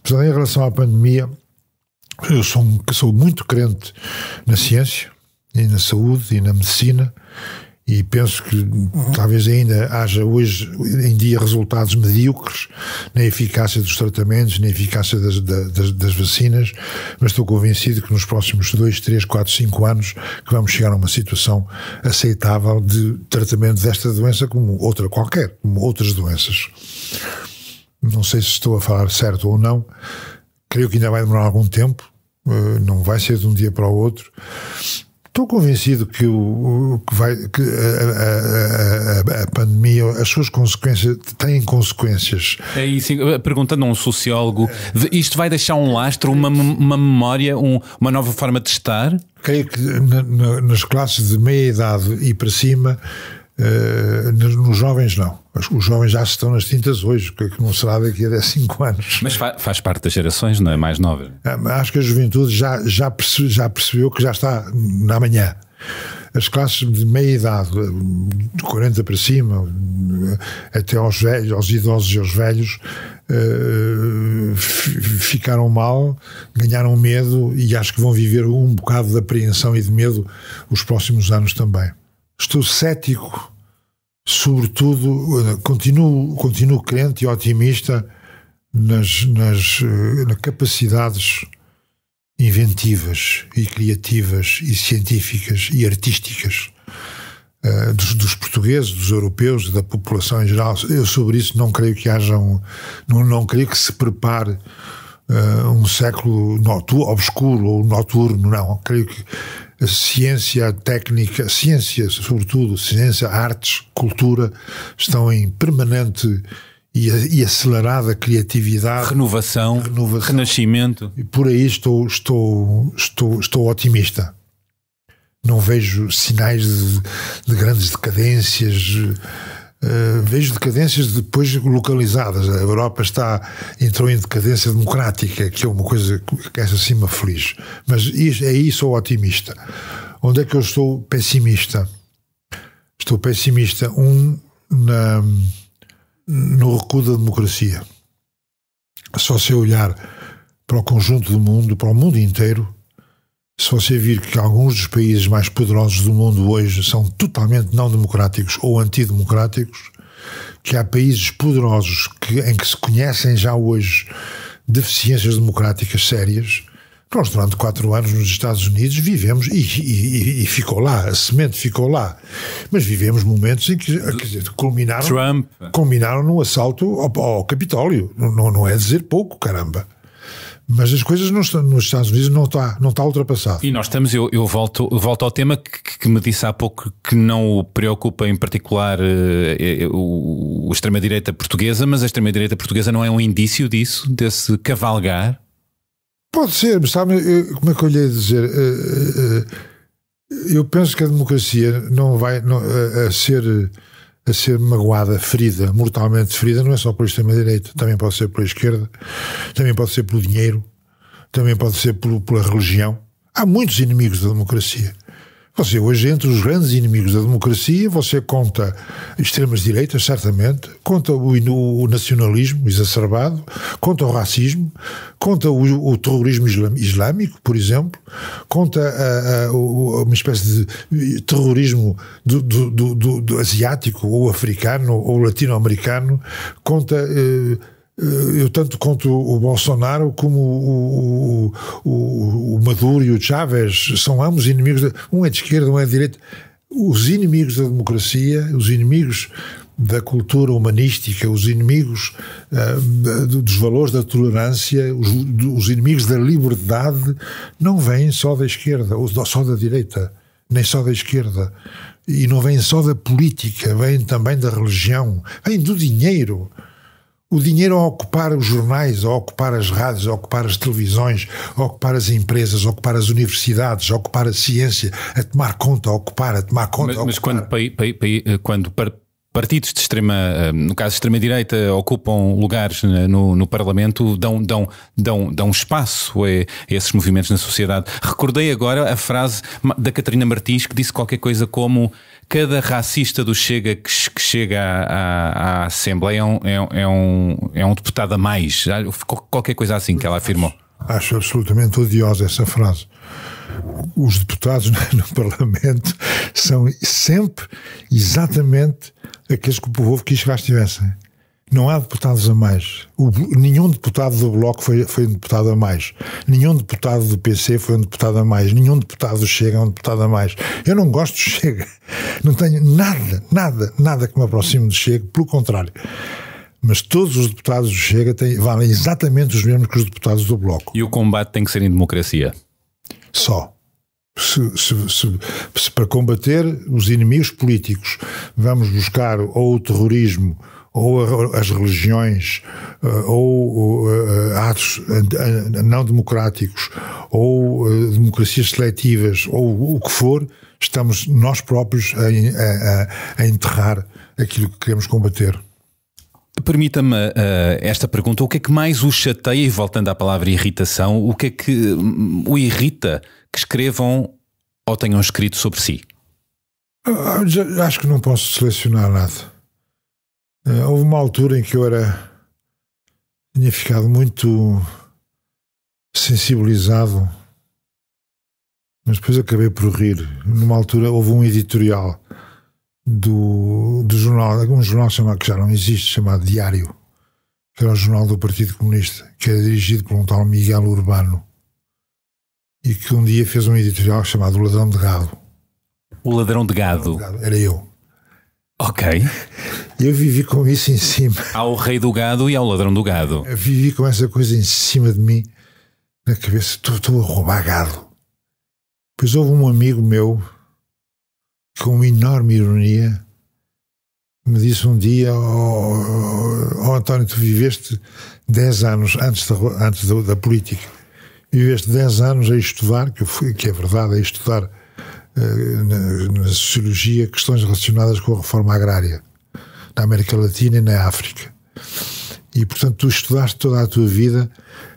Portanto, em relação à pandemia, eu sou muito crente na ciência e na saúde e na medicina, e penso que talvez ainda haja hoje em dia resultados medíocres na eficácia dos tratamentos, na eficácia das vacinas, mas estou convencido que nos próximos 2, 3, 4, 5 anos que vamos chegar a uma situação aceitável de tratamento desta doença como outra qualquer, como outras doenças. Não sei se estou a falar certo ou não, creio que ainda vai demorar algum tempo, não vai ser de um dia para o outro. Estou convencido que a pandemia, as suas consequências, têm consequências. É isso, perguntando a um sociólogo, isto vai deixar um lastro, uma memória, uma nova forma de estar? Creio que nas classes de meia idade e para cima, nos jovens não. Os jovens já estão nas tintas hoje, que não será daqui a 10, 5 anos. Mas faz parte das gerações, não é? Mais novas. Acho que a juventude já percebeu que já está na manhã. As classes de meia idade, de 40 para cima, até aos velhos, aos idosos e aos velhos, ficaram mal, ganharam medo, e acho que vão viver um bocado de apreensão e de medo os próximos anos também. Estou cético, sobretudo, continuo crente e otimista nas capacidades inventivas e criativas e científicas e artísticas dos portugueses, dos europeus, da população em geral. Eu sobre isso não creio que haja não creio que se prepare um século obscuro ou noturno, não. Creio que a ciência, técnica, ciência, sobretudo, ciência, artes, cultura, estão em permanente e acelerada criatividade. Renovação, renascimento. E por aí estou otimista. Não vejo sinais de grandes decadências. Vejo decadências depois localizadas. A Europa entrou em decadência democrática, que é uma coisa que essa sim me aflige. Mas aí sou otimista. Onde é que eu estou pessimista? Estou pessimista, no recuo da democracia. Só se eu olhar para o conjunto do mundo, para o mundo inteiro, se você vir que alguns dos países mais poderosos do mundo hoje são totalmente não democráticos ou antidemocráticos, que há países poderosos em que se conhecem já hoje deficiências democráticas sérias. Nós, durante 4 anos nos Estados Unidos, vivemos, e ficou lá, a semente ficou lá, mas vivemos momentos em que, quer dizer, culminaram num assalto ao Capitólio. Não é dizer pouco, caramba. Mas as coisas não estão, nos Estados Unidos não está ultrapassado. E nós estamos, eu volto ao tema que me disse há pouco que não o preocupa em particular a extrema-direita portuguesa, mas a extrema-direita portuguesa não é um indício disso, desse cavalgar? Pode ser, mas sabe, como é que eu lhe ia dizer? Eu penso que a democracia não vai a ser magoada, ferida, mortalmente ferida, não é só pela extrema-direita, também pode ser pela esquerda, também pode ser pelo dinheiro, também pode ser pela religião. Há muitos inimigos da democracia. Você hoje, entre os grandes inimigos da democracia, você conta extremas-direitas, certamente, conta o nacionalismo exacerbado, conta o racismo, conta o terrorismo islâmico, por exemplo, conta uma espécie de terrorismo do asiático, ou africano, ou latino-americano, conta... Eu tanto conto o Bolsonaro como o Maduro e o Chávez, são ambos inimigos, um é de esquerda, um é de direita. Os inimigos da democracia, os inimigos da cultura humanística, os inimigos dos valores da tolerância, os inimigos da liberdade, não vêm só da esquerda, ou só da direita, nem só da esquerda. E não vêm só da política, vêm também da religião, vêm do dinheiro. O dinheiro a ocupar os jornais, a ocupar as rádios, a ocupar as televisões, a ocupar as empresas, a ocupar as universidades, a ocupar a ciência, a tomar conta, a tomar conta. Mas quando partidos de extrema, no caso de extrema-direita, ocupam lugares no Parlamento, dão espaço a esses movimentos na sociedade. Recordei agora a frase da Catarina Martins, que disse qualquer coisa como: cada racista do Chega que chega à Assembleia é um deputado a mais. Qualquer coisa assim que ela afirmou. Acho absolutamente odiosa essa frase. Os deputados no Parlamento são sempre exatamente aqueles que o povo quis que lá estivessem. Não há deputados a mais. Nenhum deputado do Bloco foi um deputado a mais. Nenhum deputado do PC foi um deputado a mais. Nenhum deputado do Chega é um deputado a mais. Eu não gosto do Chega. Não tenho nada que me aproxime do Chega. Pelo contrário. Mas todos os deputados do Chega valem exatamente os mesmos que os deputados do Bloco. E o combate tem que ser em democracia? Só. Se para combater os inimigos políticos vamos buscar ou o terrorismo, ou as religiões, ou atos não democráticos, ou democracias seletivas, ou o que for, estamos nós próprios a enterrar aquilo que queremos combater. Permita-me esta pergunta: o que é que mais o chateia, e voltando à palavra irritação, o que é que o irrita que escrevam ou tenham escrito sobre si? Acho que não posso selecionar nada. Houve uma altura em que eu tinha ficado muito sensibilizado, mas depois acabei por rir. Numa altura houve um editorial do jornal, um jornal chamado, que já não existe, chamado Diário, que era o jornal do Partido Comunista, que era dirigido por um tal Miguel Urbano, e que um dia fez um editorial chamado O Ladrão de Gado. O Ladrão de Gado? Era eu. Ok. Eu vivi com isso em cima. Há o Rei do Gado e há o Ladrão do Gado. Eu vivi com essa coisa em cima de mim, na cabeça. Estou a roubar gado. Depois houve um amigo meu, com uma enorme ironia, me disse um dia: António, tu viveste 10 anos antes da política. Viveste 10 anos a estudar, que é verdade, a estudar na sociologia questões relacionadas com a reforma agrária na América Latina e na África. E, portanto, tu estudaste toda a tua vida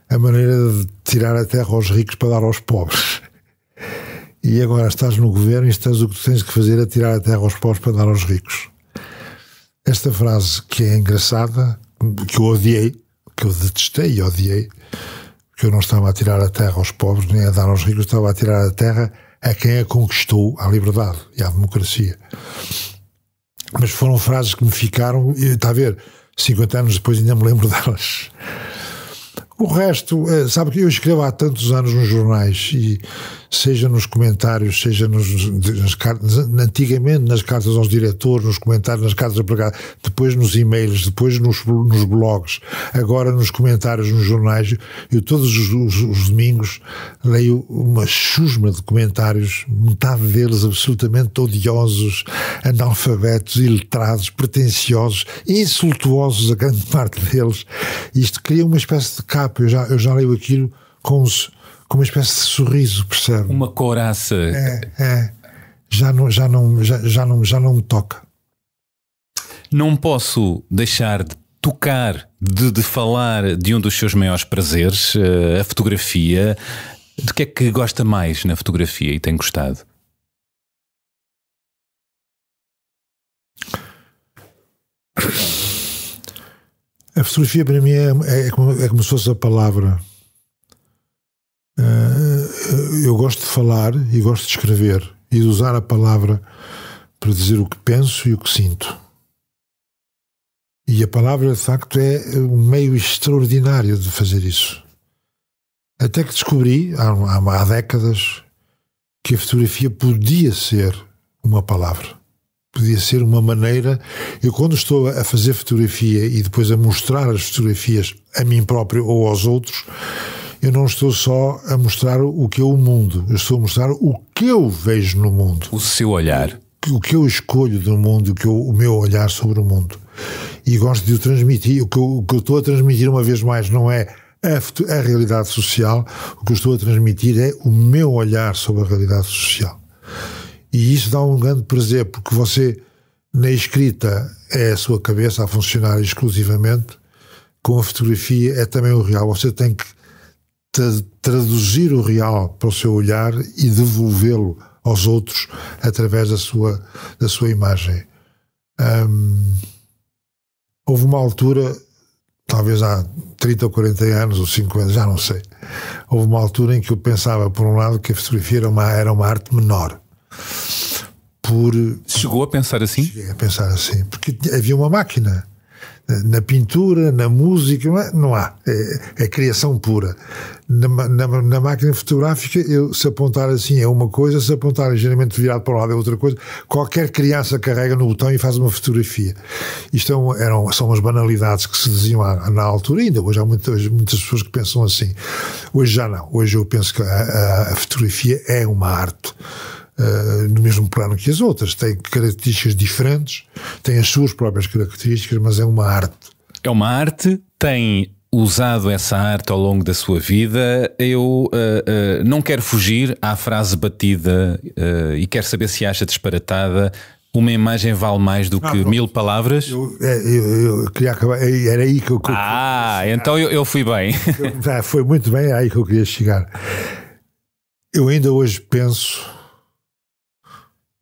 a maneira de tirar a terra aos ricos para dar aos pobres. E agora estás no governo e estás, o que tu tens que fazer é tirar a terra aos pobres para dar aos ricos. Esta frase, que é engraçada, que eu odiei, que eu detestei e odiei, que eu não estava a tirar a terra aos pobres, nem a dar aos ricos, estava a tirar a terra a quem a conquistou, à liberdade e à democracia. Mas foram frases que me ficaram, e está a ver, 50 anos depois ainda me lembro delas. O resto, sabe que eu escrevo há tantos anos nos jornais, e seja nos comentários, seja nas cartas, antigamente nas cartas aos diretores, nos comentários, nas cartas empregadas, depois nos e-mails, depois nos blogs, agora nos comentários nos jornais. Eu todos os domingos leio uma chusma de comentários, metade deles absolutamente odiosos, analfabetos, iletrados, pretenciosos, insultuosos, a grande parte deles. E isto cria uma espécie de capa. Eu já leio aquilo com uma espécie de sorriso, percebe? Uma couraça. Já não me toca. Não posso deixar de tocar, de falar de um dos seus maiores prazeres, a fotografia. De que é que gosta mais na fotografia e tem gostado? A fotografia para mim é como se fosse a palavra. Eu gosto de falar e gosto de escrever e de usar a palavra para dizer o que penso e o que sinto. E a palavra, de facto, é um meio extraordinário de fazer isso. Até que descobri, há décadas, que a fotografia podia ser uma palavra. Podia ser uma maneira. Eu, quando estou a fazer fotografia e depois a mostrar as fotografias a mim próprio ou aos outros, eu não estou só a mostrar o que é o mundo, eu estou a mostrar o que eu vejo no mundo. O seu olhar. O que eu escolho do mundo, o meu olhar sobre o mundo. E gosto de o transmitir. O que eu estou a transmitir, uma vez mais, não é a realidade social. O que eu estou a transmitir é o meu olhar sobre a realidade social. E isso dá um grande prazer, porque você, na escrita, é a sua cabeça a funcionar exclusivamente. Com a fotografia é também o real. Você tem que traduzir o real para o seu olhar e devolvê-lo aos outros através da sua imagem. Houve uma altura, talvez há 30 ou 40 anos, ou 50, já não sei, houve uma altura em que eu pensava, por um lado, que a fotografia era uma arte menor. Chegou a pensar assim? Cheguei a pensar assim, porque havia uma máquina. Na pintura, na música, não há. É criação pura. Na máquina fotográfica, se apontar assim é uma coisa, se apontar ligeiramente virado para o lado é outra coisa. Qualquer criança carrega no botão e faz uma fotografia. Isto são as banalidades que se diziam na altura. Ainda hoje há muitas pessoas que pensam assim. Hoje já não. Hoje eu penso que a fotografia é uma arte. No mesmo plano que as outras, tem características diferentes, tem as suas próprias características, mas é uma arte. É uma arte, tem usado essa arte ao longo da sua vida. Eu não quero fugir à frase batida e quero saber se acha disparatada: uma imagem vale mais do que 1000 palavras. Eu queria acabar, era aí que eu... Então eu fui bem. Foi muito bem, é aí que eu queria chegar. Eu ainda hoje penso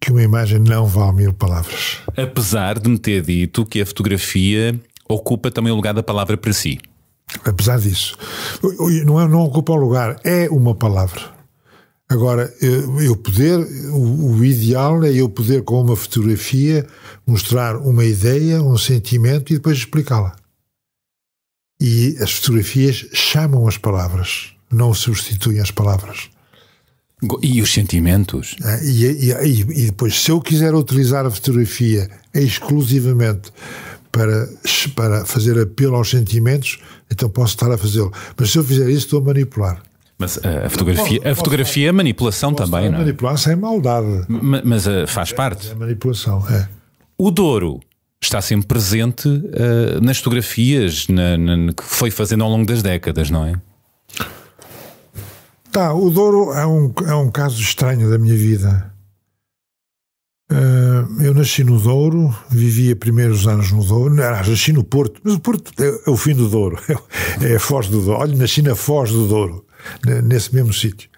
que uma imagem não vale 1000 palavras. Apesar de me ter dito que a fotografia ocupa também o lugar da palavra para si. Apesar disso. Não ocupa o lugar, é uma palavra. Agora, o ideal é eu poder, com uma fotografia, mostrar uma ideia, um sentimento e depois explicá-la. E as fotografias chamam as palavras, não substituem as palavras. E os sentimentos? E depois, se eu quiser utilizar a fotografia exclusivamente para fazer apelo aos sentimentos, então posso estar a fazê-lo. Mas se eu fizer isso, estou a manipular. Mas a fotografia é manipulação também, não é? Manipular sem maldade. Mas faz parte. É manipulação, é. O Douro está sempre presente nas fotografias que foi fazendo ao longo das décadas, não é? O Douro é um caso estranho da minha vida. Eu nasci no Douro, vivi primeiros anos no Douro, nasci no Porto, mas o Porto é o fim do Douro, é a Foz do Douro. Olha, nasci na Foz do Douro, nesse mesmo sítio.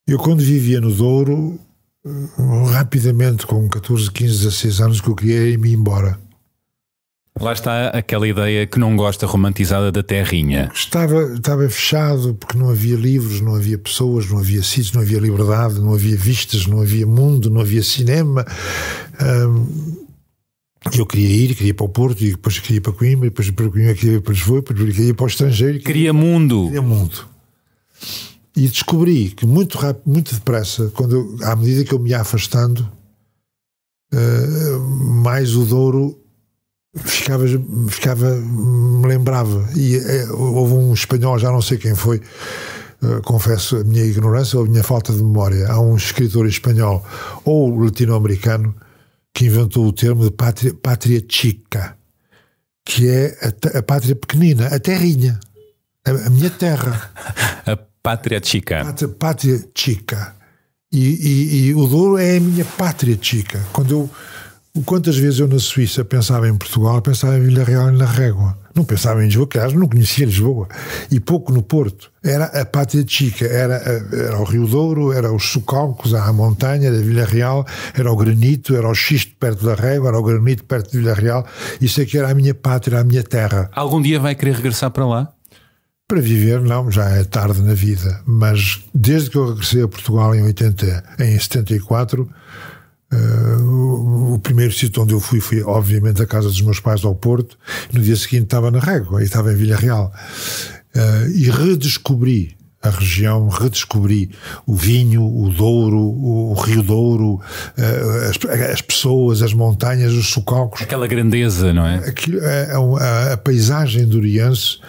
Eu, quando vivia no Douro, rapidamente, com 14, 15, 16 anos, que eu queria ir-me embora. Lá está aquela ideia que não gosta romantizada da terrinha. Estava fechado porque não havia livros, não havia pessoas, não havia sítios, não havia liberdade, não havia vistas, não havia mundo, não havia cinema. Eu queria ir para o Porto, e depois queria ir para Coimbra, e depois para Coimbra queria ir para Lisboa, depois queria ir para o estrangeiro. Queria mundo. E descobri que muito rápido, muito depressa, à medida que eu me ia afastando, mais o Douro me lembrava. E houve um espanhol, já não sei quem foi, confesso a minha ignorância ou a minha falta de memória. Há um escritor espanhol ou latino-americano que inventou o termo de pátria chica, que é a pátria pequenina, a terrinha, a minha terra. A pátria chica. Pátria chica. E o Douro é a minha pátria chica. Quantas vezes eu na Suíça pensava em Portugal, pensava em Vila Real e na Régua. Não pensava em Lisboa, que aliás não conhecia Lisboa. E pouco no Porto. Era a pátria chica. Era o Rio Douro, era os Socalcos, a montanha da Vila Real, era o granito, era o xisto perto da Régua, era o granito perto de Vila Real. Isso é que era a minha pátria, a minha terra. Algum dia vai querer regressar para lá? Para viver, não, já é tarde na vida. Mas desde que eu regressei a Portugal em 74... o primeiro sítio onde eu fui obviamente a casa dos meus pais ao Porto. No dia seguinte estava na Régua e estava em Vila Real, e redescobri a região, redescobri o vinho, o Douro, o Rio Douro, as pessoas, as montanhas, os socalcos, aquela grandeza, não é? A paisagem douriense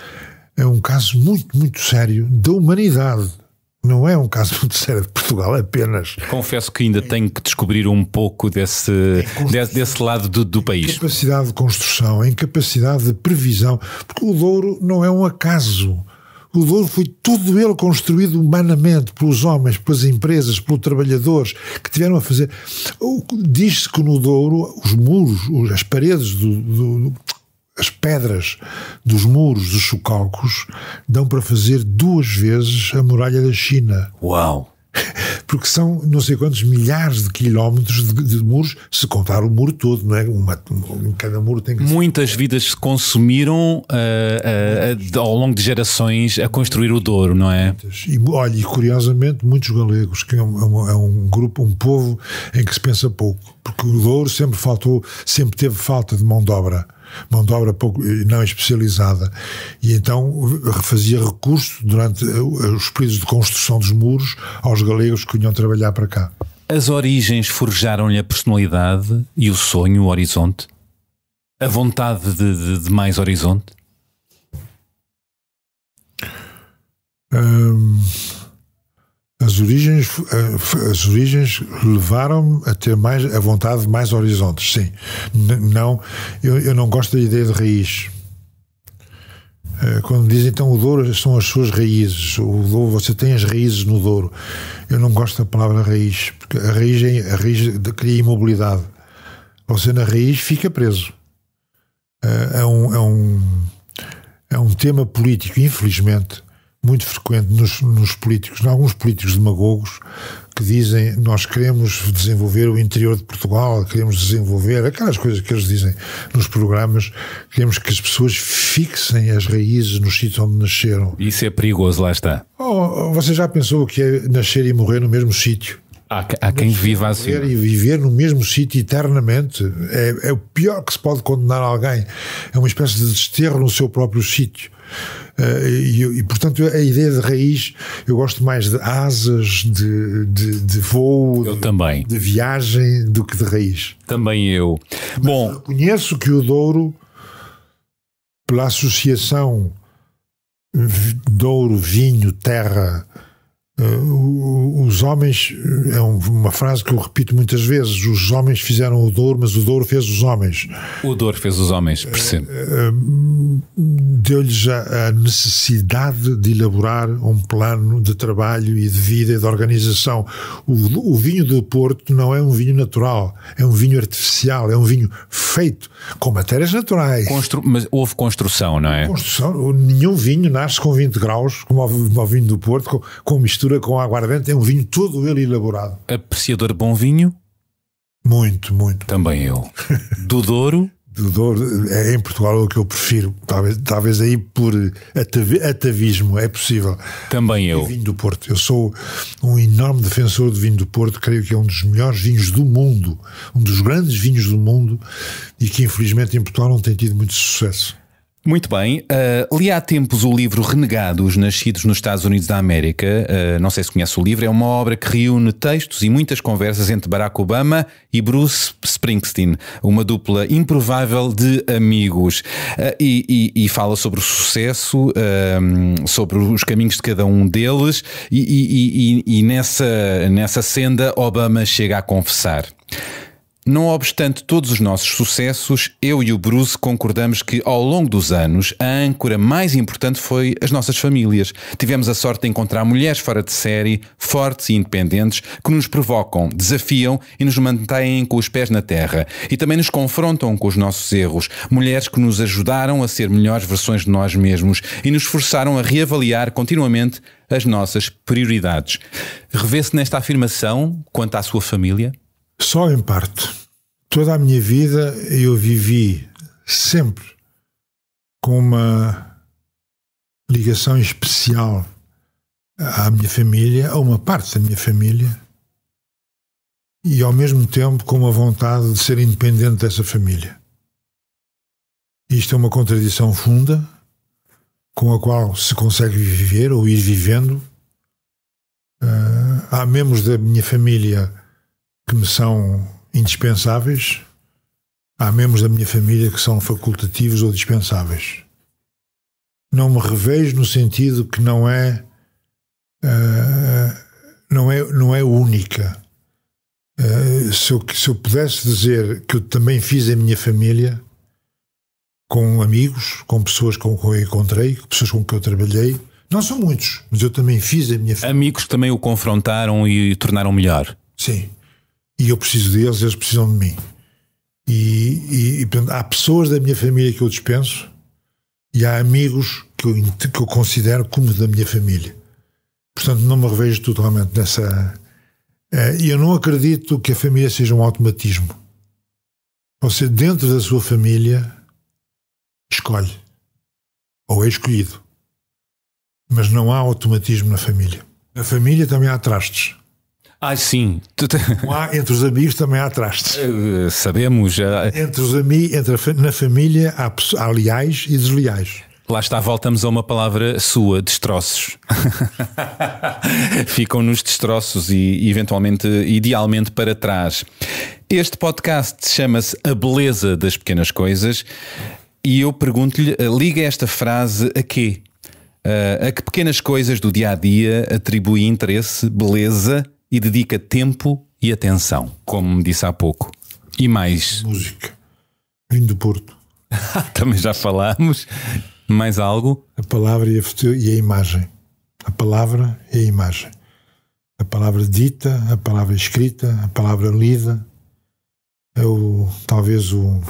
é um caso muito, muito sério da humanidade. Não é um caso muito sério de Portugal apenas. Confesso que ainda tenho que descobrir um pouco desse lado do país. Em capacidade de construção, em capacidade de previsão, porque o Douro não é um acaso. O Douro foi todo ele construído humanamente pelos homens, pelas empresas, pelos trabalhadores que tiveram a fazer. Diz-se que no Douro os muros, as paredes as pedras dos muros dos Socalcos dão para fazer 2 vezes a muralha da China. Uau! Porque são não sei quantos milhares de quilómetros de muros, se contar o muro todo, não é? Cada muro tem que... Muitas vidas se consumiram ao longo de gerações a construir o Douro, não é? E curiosamente muitos galegos, que é um grupo, um povo em que se pensa pouco, porque o Douro sempre teve falta de mão de obra pouco, não especializada, e então fazia recurso durante os períodos de construção dos muros aos galegos que vinham trabalhar para cá. As origens forjaram-lhe a personalidade e o sonho, o horizonte? A vontade de mais horizonte? As origens levaram-me a ter a vontade de mais horizontes, sim. Eu não gosto da ideia de raiz. Quando dizem então o Douro são as suas raízes, o Douro, você tem as raízes no Douro. Eu não gosto da palavra raiz, porque a raiz cria imobilidade. Você na raiz fica preso. É um tema político, infelizmente, muito frequente nos políticos, em alguns políticos demagogos que dizem: nós queremos desenvolver o interior de Portugal, queremos desenvolver aquelas coisas que eles dizem nos programas, queremos que as pessoas fixem as raízes nos sítios onde nasceram. Isso é perigoso, lá está. Você já pensou o que é nascer e morrer no mesmo sítio? Há quem viva assim. E viver no mesmo sítio eternamente é o pior que se pode condenar a alguém. É uma espécie de desterro no seu próprio sítio. E portanto a ideia de raiz, eu gosto mais de asas, de voo, de viagem, do que de raiz. Também eu. Bom, reconheço que o Douro, pela associação Douro, vinho, terra, os homens, é uma frase que eu repito muitas vezes: os homens fizeram o Douro, mas o Douro fez os homens. O Douro fez os homens, percebo. Deu-lhes a necessidade de elaborar um plano de trabalho e de vida e de organização. O vinho do Porto não é um vinho natural, é um vinho artificial, é um vinho feito com matérias naturais. Mas houve construção, não é? Construção. Nenhum vinho nasce com 20 graus, como o vinho do Porto, com mistura com aguardente. É um vinho todo ele elaborado. Apreciador de bom vinho? Muito, muito. Também eu. Do Douro? É em Portugal o que eu prefiro. Talvez aí por atavismo é possível. Também eu. O vinho do Porto. Eu sou um enorme defensor do vinho do Porto. Creio que é um dos melhores vinhos do mundo, um dos grandes vinhos do mundo, e que infelizmente em Portugal não tem tido muito sucesso. Muito bem. Li há tempos o livro Renegados, Nascidos nos Estados Unidos da América. Não sei se conhece o livro. É uma obra que reúne textos e muitas conversas entre Barack Obama e Bruce Springsteen, uma dupla improvável de amigos. E fala sobre o sucesso, sobre os caminhos de cada um deles, e nessa senda Obama chega a confessar: não obstante todos os nossos sucessos, eu e o Bruce concordamos que, ao longo dos anos, a âncora mais importante foi as nossas famílias. Tivemos a sorte de encontrar mulheres fora de série, fortes e independentes, que nos provocam, desafiam e nos mantêm com os pés na terra. E também nos confrontam com os nossos erros. Mulheres que nos ajudaram a ser melhores versões de nós mesmos e nos forçaram a reavaliar continuamente as nossas prioridades. Revê-se nesta afirmação quanto à sua família? Só em parte. Toda a minha vida eu vivi sempre com uma ligação especial à minha família, a uma parte da minha família, e ao mesmo tempo com uma vontade de ser independente dessa família. Isto é uma contradição funda, com a qual se consegue viver ou ir vivendo. Há membros da minha família que me são indispensáveis, há membros da minha família que são facultativos ou dispensáveis. Não me revejo no sentido que não é única. Se eu pudesse dizer que eu também fiz a minha família com amigos, com pessoas com quem eu encontrei, pessoas com quem eu trabalhei, não são muitos, mas eu também fiz a minha família. Amigos que também o confrontaram e o tornaram melhor. Sim. E eu preciso deles, eles precisam de mim. E portanto, há pessoas da minha família que eu dispenso e há amigos que eu considero como da minha família. Portanto, não me revejo totalmente nessa... E eu não acredito que a família seja um automatismo. Você, dentro da sua família, escolhe. Ou é escolhido. Mas não há automatismo na família. Na família também há trastes. Sim. Entre os amigos também há trastes. Sabemos. Entre os amigos, na família há leais e desleais. Lá está, voltamos a uma palavra sua, destroços. Ficam nos destroços e eventualmente, idealmente, para trás. Este podcast chama-se A Beleza das Pequenas Coisas e eu pergunto-lhe, liga esta frase a quê? A que pequenas coisas do dia-a-dia atribui interesse, beleza e dedica tempo e atenção, como me disse há pouco. E mais? Música. Vinho do Porto. Também já falámos. Mais algo? A palavra e a imagem. A palavra e a imagem. A palavra dita, a palavra escrita, a palavra lida. É talvez o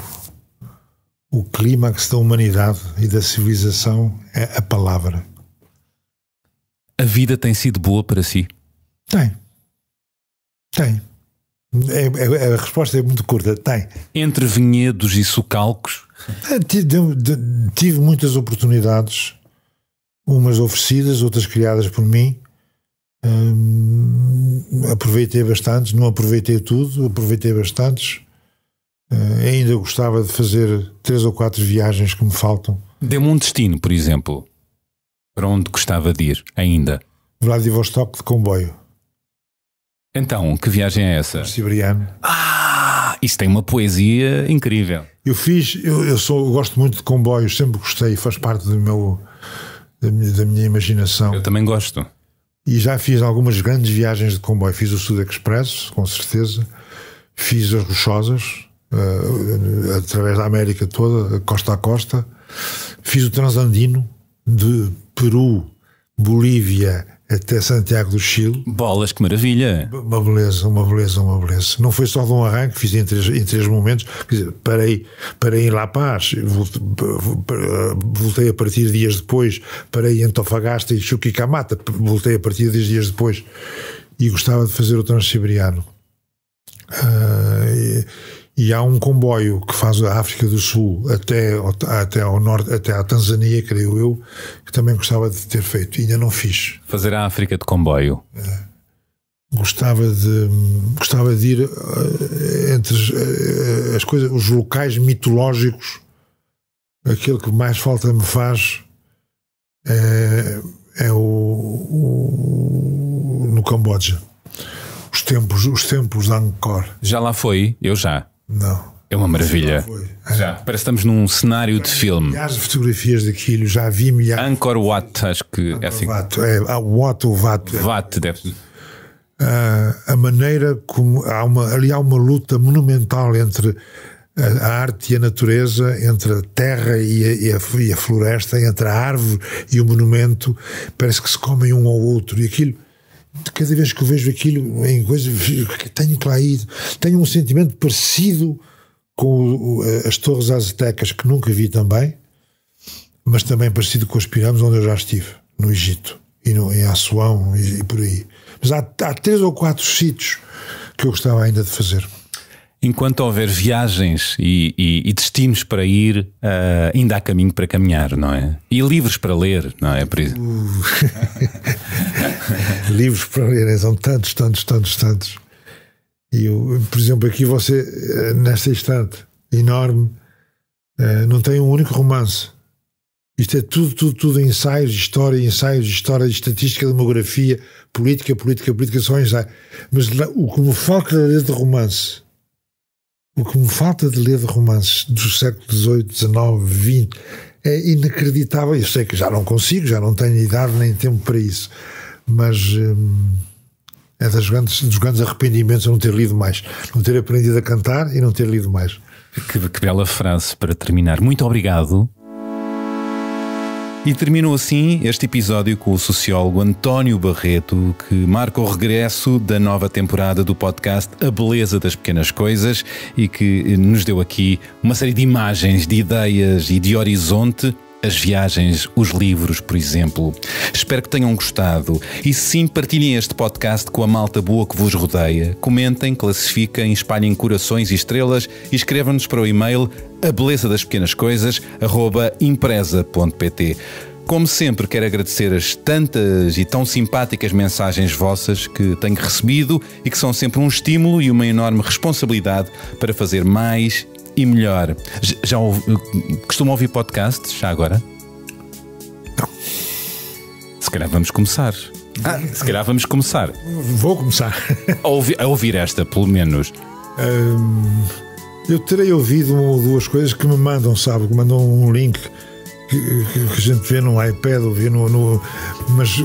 clímax da humanidade e da civilização é a palavra. A vida tem sido boa para si? Tem. A resposta é muito curta. Tem. Entre vinhedos e socalcos? Tive muitas oportunidades, umas oferecidas, outras criadas por mim. Aproveitei bastantes, não aproveitei tudo, aproveitei bastantes. Ainda gostava de fazer 3 ou 4 viagens que me faltam. Dê-me um destino, por exemplo. Para onde gostava de ir ainda? Vladivostok de comboio. Então, que viagem é essa? Siberiano. Isso tem uma poesia incrível. Eu gosto muito de comboios, sempre gostei, faz parte da minha imaginação. Eu também gosto. E já fiz algumas grandes viagens de comboio. Fiz o Sud Express, com certeza. Fiz as Rochosas, através da América toda, costa a costa. Fiz o Transandino, de Peru, Bolívia até Santiago do Chile. Bolas, que maravilha! Uma beleza. Não foi só de um arranque, fiz em três momentos. Quer dizer, parei em La Paz, voltei a partir de dias depois, parei em Antofagasta e Chuquicamata, voltei a partir de dias depois, e gostava de fazer o Transsiberiano. E há um comboio que faz a África do Sul até ao norte, até à Tanzânia, creio eu, que também gostava de ter feito. E ainda não fiz. Fazer a África de comboio. Gostava de ir entre as coisas, os locais mitológicos. Aquilo que mais falta me faz é no Camboja. Os templos de Angkor. Já lá foi? Eu já. Não. É uma maravilha. Já. Parece que estamos num cenário de filme. Milhares de fotografias daquilo, já vi milhares. Angkor Wat, acho que Angkor é assim. Wat, Wat ou Vat. Wat, deve. A maneira como há uma luta monumental entre a arte e a natureza, entre a terra e a floresta, entre a árvore e o monumento. Parece que se comem um ao outro. E aquilo, cada vez que eu vejo aquilo em coisas, tenho que lá ir. Tenho um sentimento parecido com as torres aztecas, que nunca vi também, mas também parecido com as pirâmides onde eu já estive, no Egito e em Assuão e por aí. Mas há 3 ou 4 sítios que eu gostava ainda de fazer. Enquanto houver viagens e destinos para ir, ainda há caminho para caminhar, não é? E livros para ler, não é? Por isso. Livros para ler, são tantos. E eu, por exemplo, aqui você, nesta estante enorme, não tem um único romance. Isto é tudo ensaios de história, estatística, demografia, política, só ensaios. Mas o que me falta de ler de romance, do século XVIII, XIX, XX, é inacreditável. Eu sei que já não consigo, já não tenho idade nem tempo para isso, mas é dos grandes arrependimentos eu não ter lido mais, não ter aprendido a cantar e não ter lido mais. Que bela frase para terminar. Muito obrigado. E terminou assim este episódio com o sociólogo António Barreto, que marca o regresso da nova temporada do podcast A Beleza das Pequenas Coisas e que nos deu aqui uma série de imagens, de ideias e de horizonte. As viagens, os livros, por exemplo. Espero que tenham gostado. E sim, partilhem este podcast com a malta boa que vos rodeia. Comentem, classifiquem, espalhem corações e estrelas e escrevam-nos para o e-mail abelezadaspequenascoisas@impresa.pt. Como sempre, quero agradecer as tantas e tão simpáticas mensagens vossas que tenho recebido e que são sempre um estímulo e uma enorme responsabilidade para fazer mais e melhor. Já costumam ouvir podcasts, já agora? Não. Se calhar vamos começar. Vou começar. A ouvir esta, pelo menos. Eu terei ouvido uma ou duas coisas que me mandam, sabe? Que mandam um link que a gente vê no iPad ou vê mas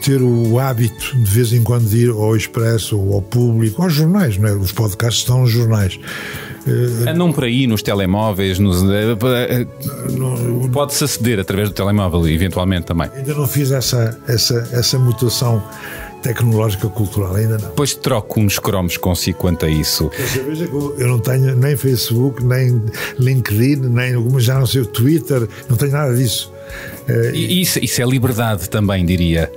ter o hábito de vez em quando de ir ao Expresso ou ao Público, aos jornais, não é? Os podcasts estão nos jornais. Andam por aí nos telemóveis, pode-se aceder através do telemóvel, eventualmente também. Ainda não fiz essa mutação tecnológica cultural, ainda não. Depois troco uns cromos consigo quanto a isso. Veja que eu não tenho nem Facebook, nem LinkedIn, já não sei o Twitter, não tenho nada disso. Isso é liberdade também, diria,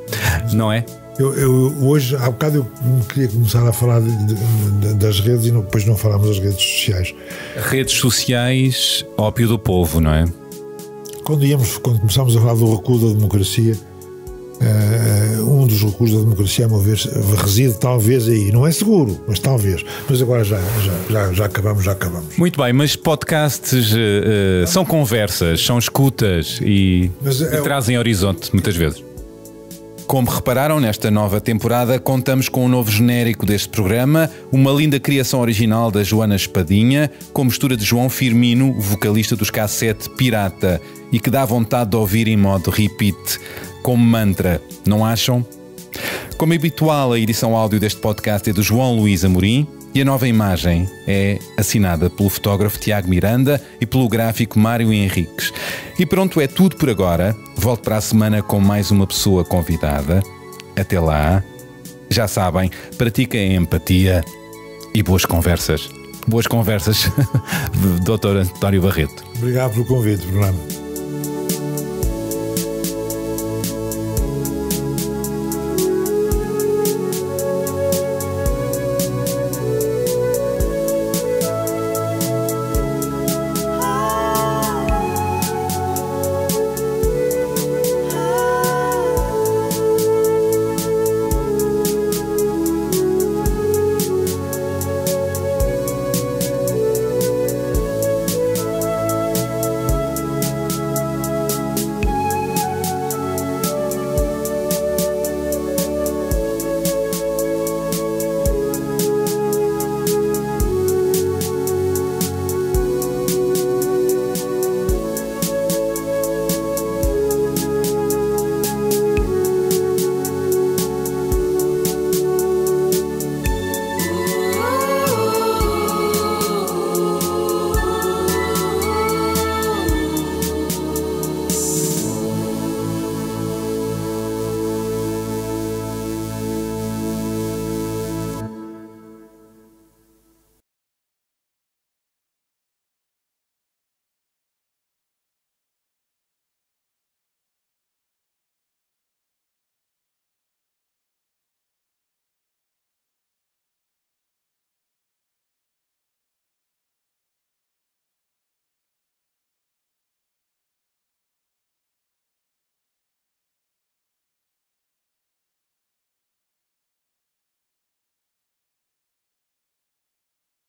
não é? Eu hoje, há bocado eu queria começar a falar das redes e depois não falámos das redes sociais. Redes sociais, ópio do povo, não é? Quando começámos a falar do recuo da democracia, um dos recuos da democracia, a meu ver, reside talvez aí. Não é seguro, mas talvez. Mas agora já acabamos. Muito bem, mas podcasts são conversas, são escutas e trazem horizonte, muitas vezes. Como repararam, nesta nova temporada contamos com um novo genérico deste programa, uma linda criação original da Joana Espadinha, com mistura de João Firmino, vocalista dos Cassete Pirata, e que dá vontade de ouvir em modo repeat, como mantra, não acham? Como é habitual, a edição áudio deste podcast é do João Luís Amorim e a nova imagem é assinada pelo fotógrafo Tiago Miranda e pelo gráfico Mário Henriques. E pronto, é tudo por agora. Volto para a semana com mais uma pessoa convidada. Até lá, já sabem, pratiquem a empatia e boas conversas. Boas conversas, Dr. António Barreto. Obrigado pelo convite, Fernando.